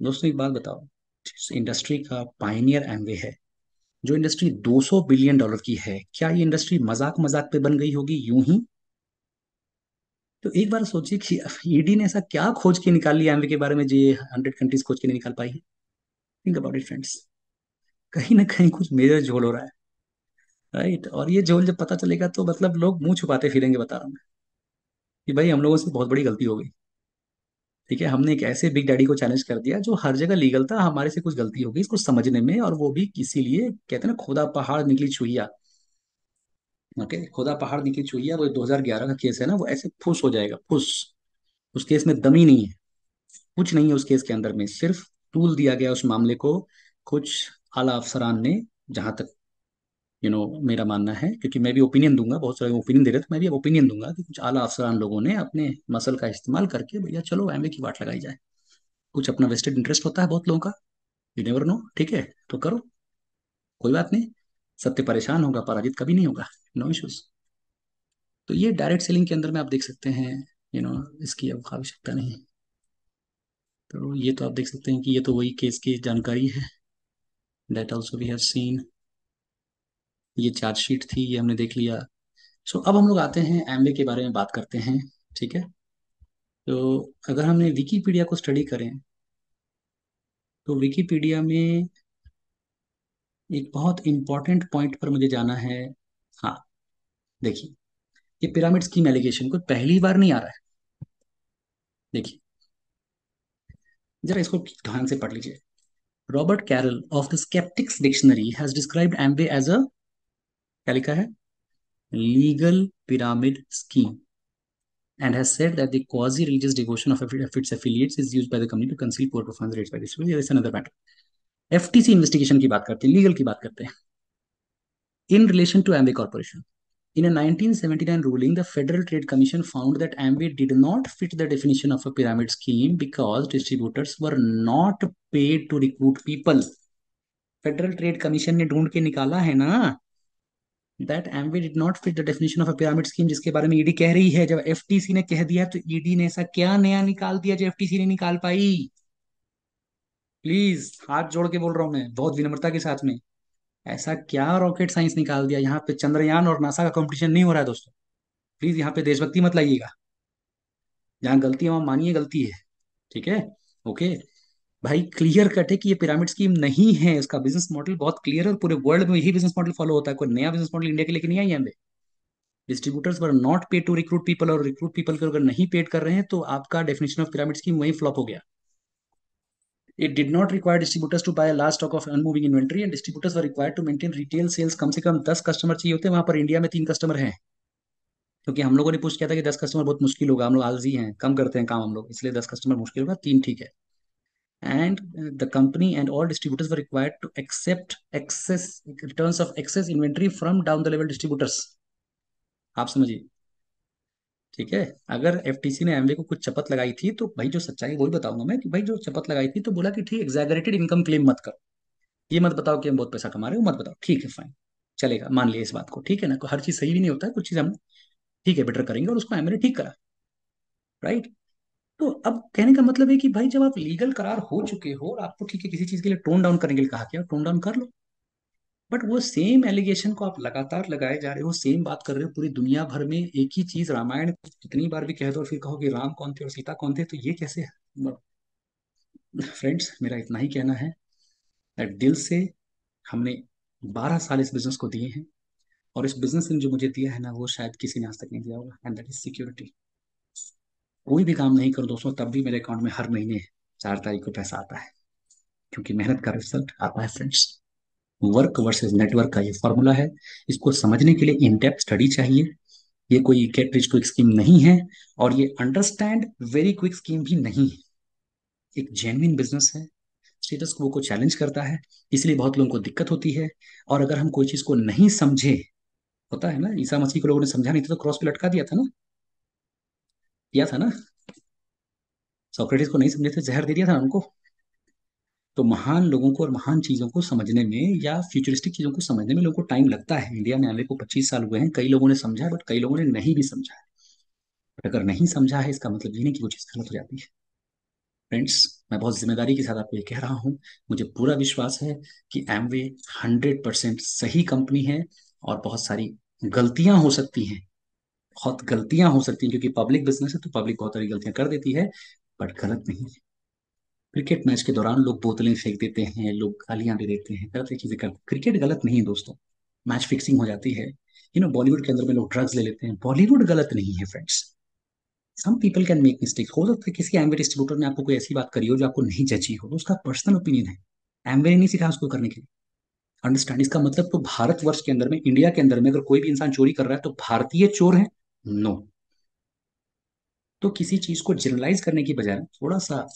दोस्तों एक बात बताओ, जिस इंडस्ट्री का पायनियर एमवे है, जो इंडस्ट्री $200 बिलियन की है, क्या ये इंडस्ट्री मजाक मजाक पे बन गई होगी यूं ही? तो एक बार सोचिए कि ईडी ने ऐसा क्या खोज के निकाल लिया एमवे के बारे में, जो ये 100 कंट्रीज खोज के नहीं निकाल पाई है। थिंक अबाउट इट फ्रेंड्स, कहीं ना कहीं कुछ मेजर झोल हो रहा है, राइट। और ये झोल जब पता चलेगा तो मतलब लोग मुंह छुपाते फिरेंगे, बता रहा हूँ मैं, कि भाई हम लोगों से बहुत बड़ी गलती हो गई। ठीक है, हमने एक ऐसे बिग डैडी को चैलेंज कर दिया जो हर जगह लीगल था, हमारे से कुछ गलती हो गई इसको समझने में, और वो भी इसीलिए कहते हैं ना, खुदा पहाड़ निकली चुहिया। ओके, खुदा पहाड़ निकली चुहिया, वो 2011 का केस है ना, वो ऐसे फुस हो जाएगा, फुस। उस केस में दम ही नहीं है, कुछ नहीं है उस केस के अंदर में, सिर्फ टूल दिया गया उस मामले को कुछ आला अफसरान ने, जहां तक मेरा मानना है, क्योंकि मैं भी ओपिनियन दूंगा, बहुत सारे ओपिनियन दे रहे थे, मैं भी ओपिनियन दूंगा कि कुछ आला अफसरान लोगों ने अपने मसल का इस्तेमाल करके भैया चलो एमवे की वाट लगाई जाए। कुछ अपना वेस्टेड इंटरेस्ट होता है बहुत लोगों का, यू नेवर नो, ठीक है, तो करो, कोई बात नहीं। सत्य परेशान होगा, पराजित कभी नहीं होगा, नो इश्यूज। तो ये डायरेक्ट सेलिंग के अंदर में आप देख सकते हैं, इसकी अब आवश्यकता नहीं। तो ये तो आप देख सकते हैं कि ये तो वही केस की जानकारी है, that also we have seen. ये चार्जशीट थी, ये हमने देख लिया। सो अब हम लोग आते हैं एमवे के बारे में बात करते हैं। ठीक है, तो अगर हमने विकीपीडिया को स्टडी करें, तो विकीपीडिया में एक बहुत इंपॉर्टेंट पॉइंट पर मुझे जाना है। हाँ, देखिए, ये पिरामिड स्कीम एलिगेशन कोई पहली बार नहीं आ रहा है। देखिए, जरा इसको ध्यान से पढ़ लीजिए। Robert Carroll of the Skeptics dictionary has described Amway as a, क्या लिखा है, legal pyramid scheme, and has said that the quasi-religious devotion of its affiliates is used by the company to conceal poor performance rates by distributors. This is another matter. FTC investigation की बात करते हैं, legal की बात करते हैं, in relation to Amway Corporation. In a 1979 ruling, the Federal Trade Commission found that Amway did not fit the definition of a pyramid scheme because distributors were not paid to recruit people. Federal trade commission ने ढूंढ के निकाला है ना, that Amway did not fit the definition of a pyramid scheme, जिसके बारे में ED कह रही है। जब एफटीसी ने कह दिया तो ईडी ने ऐसा क्या नया निकाल दिया जो एफटीसी ने निकाल पाई? प्लीज हाथ जोड़ के बोल रहा हूं मैं बहुत विनम्रता के साथ में, ऐसा क्या रॉकेट साइंस निकाल दिया? यहाँ पे चंद्रयान और नासा का कंपटीशन नहीं हो रहा है दोस्तों, प्लीज यहाँ पे देशभक्ति मत लाइएगा। जहाँ गलती है वहां मानिए गलती है, ठीक है? ओके भाई, क्लियर कट है कि ये पिरामिड स्कीम नहीं है, इसका बिजनेस मॉडल बहुत क्लियर है और पूरे वर्ल्ड में यही बिजनेस मॉडल फॉलो होता है, कोई नया बिजनेस मॉडल इंडिया के लेके नहीं आई है। Distributors were not paid to recruit people, और रिक्रूट पीपल को अगर नहीं पेड कर रहे हैं तो आपका डेफिनेशन ऑफ पिरामिड स्कीम वही फ्लॉप हो गया। It did not require distributors to buy a large stock of unmoving inventory, and distributors were required to maintain retail sales। कम से कम 10 कस्टमर चाहिए होते हैं, वहां पर इंडिया में 3 कस्टमर हैं, क्योंकि हम लोगों ने पूछ किया था कि 10 कस्टमर बहुत मुश्किल होगा, हम लोग आलसी हैं, कम करते हैं काम हम लोग, इसलिए 10 कस्टमर मुश्किल होगा, 3 ठीक है। And the company and all distributors were required to accept excess returns of excess inventory from down the level distributors। आप समझिए, ठीक है? अगर एफटीसी ने एमवे को कुछ चपत लगाई थी तो भाई जो सच्चाई वही बताऊंगा मैं, कि भाई जो चपत लगाई थी तो बोला कि ठीक, एग्जैगरेटेड इनकम क्लेम मत करो, ये मत बताओ कि हम बहुत पैसा कमा रहे हो, मत बताओ, ठीक है फाइन, चलेगा, मान लिया इस बात को, ठीक है ना? हर चीज सही भी नहीं होता है, कुछ चीज हम ठीक है बेटर करेंगे, और उसको एमवे ने ठीक करा, राइट? तो अब कहने का मतलब है कि भाई जब आप लीगल करार हो चुके हो और आपको ठीक है किसी चीज के लिए टोन डाउन करने के लिए कहा गया, टोन डाउन कर लो, बट वो सेम एलिगेशन को आप लगातार लगाए जा रहे हो, सेम बात कर रहे हो पूरी दुनिया भर में, एक ही चीज रामायण कितनी बार भी कह दो और फिर कहो कि राम कौन थे और सीता कौन थे, तो ये कैसे है? फ्रेंड्स, मेरा इतना ही कहना है that दिल से हमने 12 साल इस बिजनेस को दिए हैं, और इस बिजनेस ने जो मुझे दिया है ना, वो शायद किसी ने आज तक नहीं दिया होगा, एंड दैट इज सिक्योरिटी। कोई भी काम नहीं करो दोस्तों, तब भी मेरे अकाउंट में हर महीने 4 तारीख को पैसा आता है, क्योंकि मेहनत का रिजल्ट आता है फ्रेंड्स। वर्क वर्सेस नेटवर्क का ये फॉर्मूला है, इसको समझने के लिए इन डेप्थ स्टडी चाहिए। ये कोई गेट रिच क्विक स्कीम नहीं है, और ये अंडरस्टैंड वेरी क्विक स्कीम भी नहीं है, एक जेन्युइन बिजनेस है, स्टेटस क्वो को चैलेंज करता है, इसलिए बहुत लोगों को दिक्कत होती है। और अगर हम कोई चीज को नहीं समझे, होता है ना, ईसा मसीह को लोगों ने समझा नहीं था तो क्रॉस पे लटका दिया था ना, किया था ना, सोक्रेटिस को नहीं समझे थे, जहर दे दिया था ना उनको। तो महान लोगों को और महान चीजों को समझने में या फ्यूचरिस्टिक चीजों को समझने में लोगों को टाइम लगता है। इंडिया में आने को 25 साल हुए हैं, कई लोगों ने समझा है बट कई लोगों ने नहीं भी समझा है। बट अगर नहीं समझा है इसका मतलब ये नहीं कि वो चीज गलत हो जाती है। फ्रेंड्स, मैं बहुत जिम्मेदारी के साथ आपको ये कह रहा हूँ, मुझे पूरा विश्वास है कि एमवे 100% सही कंपनी है, और बहुत सारी गलतियां हो सकती हैं, बहुत गलतियां हो सकती हैं, क्योंकि पब्लिक बिजनेस है तो पब्लिक बहुत सारी गलतियां कर देती है, बट गलत नहीं है। क्रिकेट मैच के दौरान लोग बोतलें फेंक देते हैं, लोग गालियां दे देते हैं, गलत चीजें करते हैं, क्रिकेट गलत नहीं है दोस्तों। मैच फिक्सिंग हो जाती है, बॉलीवुड के अंदर में लोग ड्रग्स ले लेते हैं, बॉलीवुड गलत नहीं है friends. Some people can make mistake, हो सकता है किसी एम्वे डिस्ट्रीब्यूटर ने आपको कोई ऐसी बात करी हो जो आपको नहीं जची हो, तो उसका पर्सनल ओपिनियन है, एम्वे ने नहीं सिखाया उसको करने के लिए। अंडरस्टैंड? इसका मतलब तो भारतवर्ष के अंदर में, इंडिया के अंदर में अगर कोई भी इंसान चोरी कर रहा है तो भारतीय चोर है? नो। तो किसी चीज को जनरलाइज करने की बजाय थोड़ा सा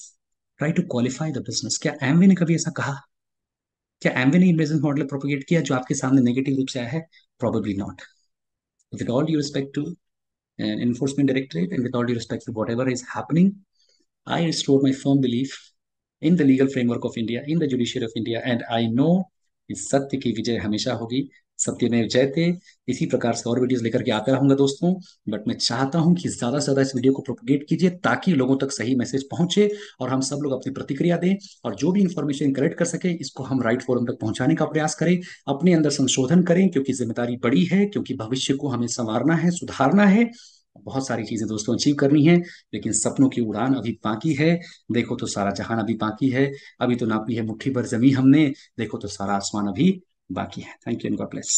try to qualify the business. क्या एमवे ने कभी ऐसा कहा? क्या एमवे ने बिजनेस मॉडल प्रोपोगेट किया जो आपके सामने नेगेटिव रूप से आया है? Probably not. With all due respect to Enforcement Directorate, and with all due respect to whatever is happening, I restore my firm belief in the legal framework of India, in the judiciary of India, and I know कि सत्य की विजय हमेशा होगी। सत्यमेव जयते। इसी प्रकार से और वीडियोस लेकर के आता रहूंगा दोस्तों, बट मैं चाहता हूं कि ज्यादा से ज्यादा इस वीडियो को प्रोपोगेट कीजिए ताकि लोगों तक सही मैसेज पहुंचे और हम सब लोग अपनी प्रतिक्रिया दें, और जो भी इंफॉर्मेशन कलेक्ट कर सके इसको हम राइट फोरम तक पहुंचाने का प्रयास करें, अपने अंदर संशोधन करें, क्योंकि जिम्मेदारी बड़ी है, क्योंकि भविष्य को हमें संवारना है, सुधारना है, बहुत सारी चीजें दोस्तों अचीव करनी है, लेकिन सपनों की उड़ान अभी बाकी है। देखो तो सारा जहान अभी बाकी है, अभी तो नापी है मुट्ठी भर जमीन हमने, देखो तो सारा आसमान अभी बाकी है। Thank you and God bless.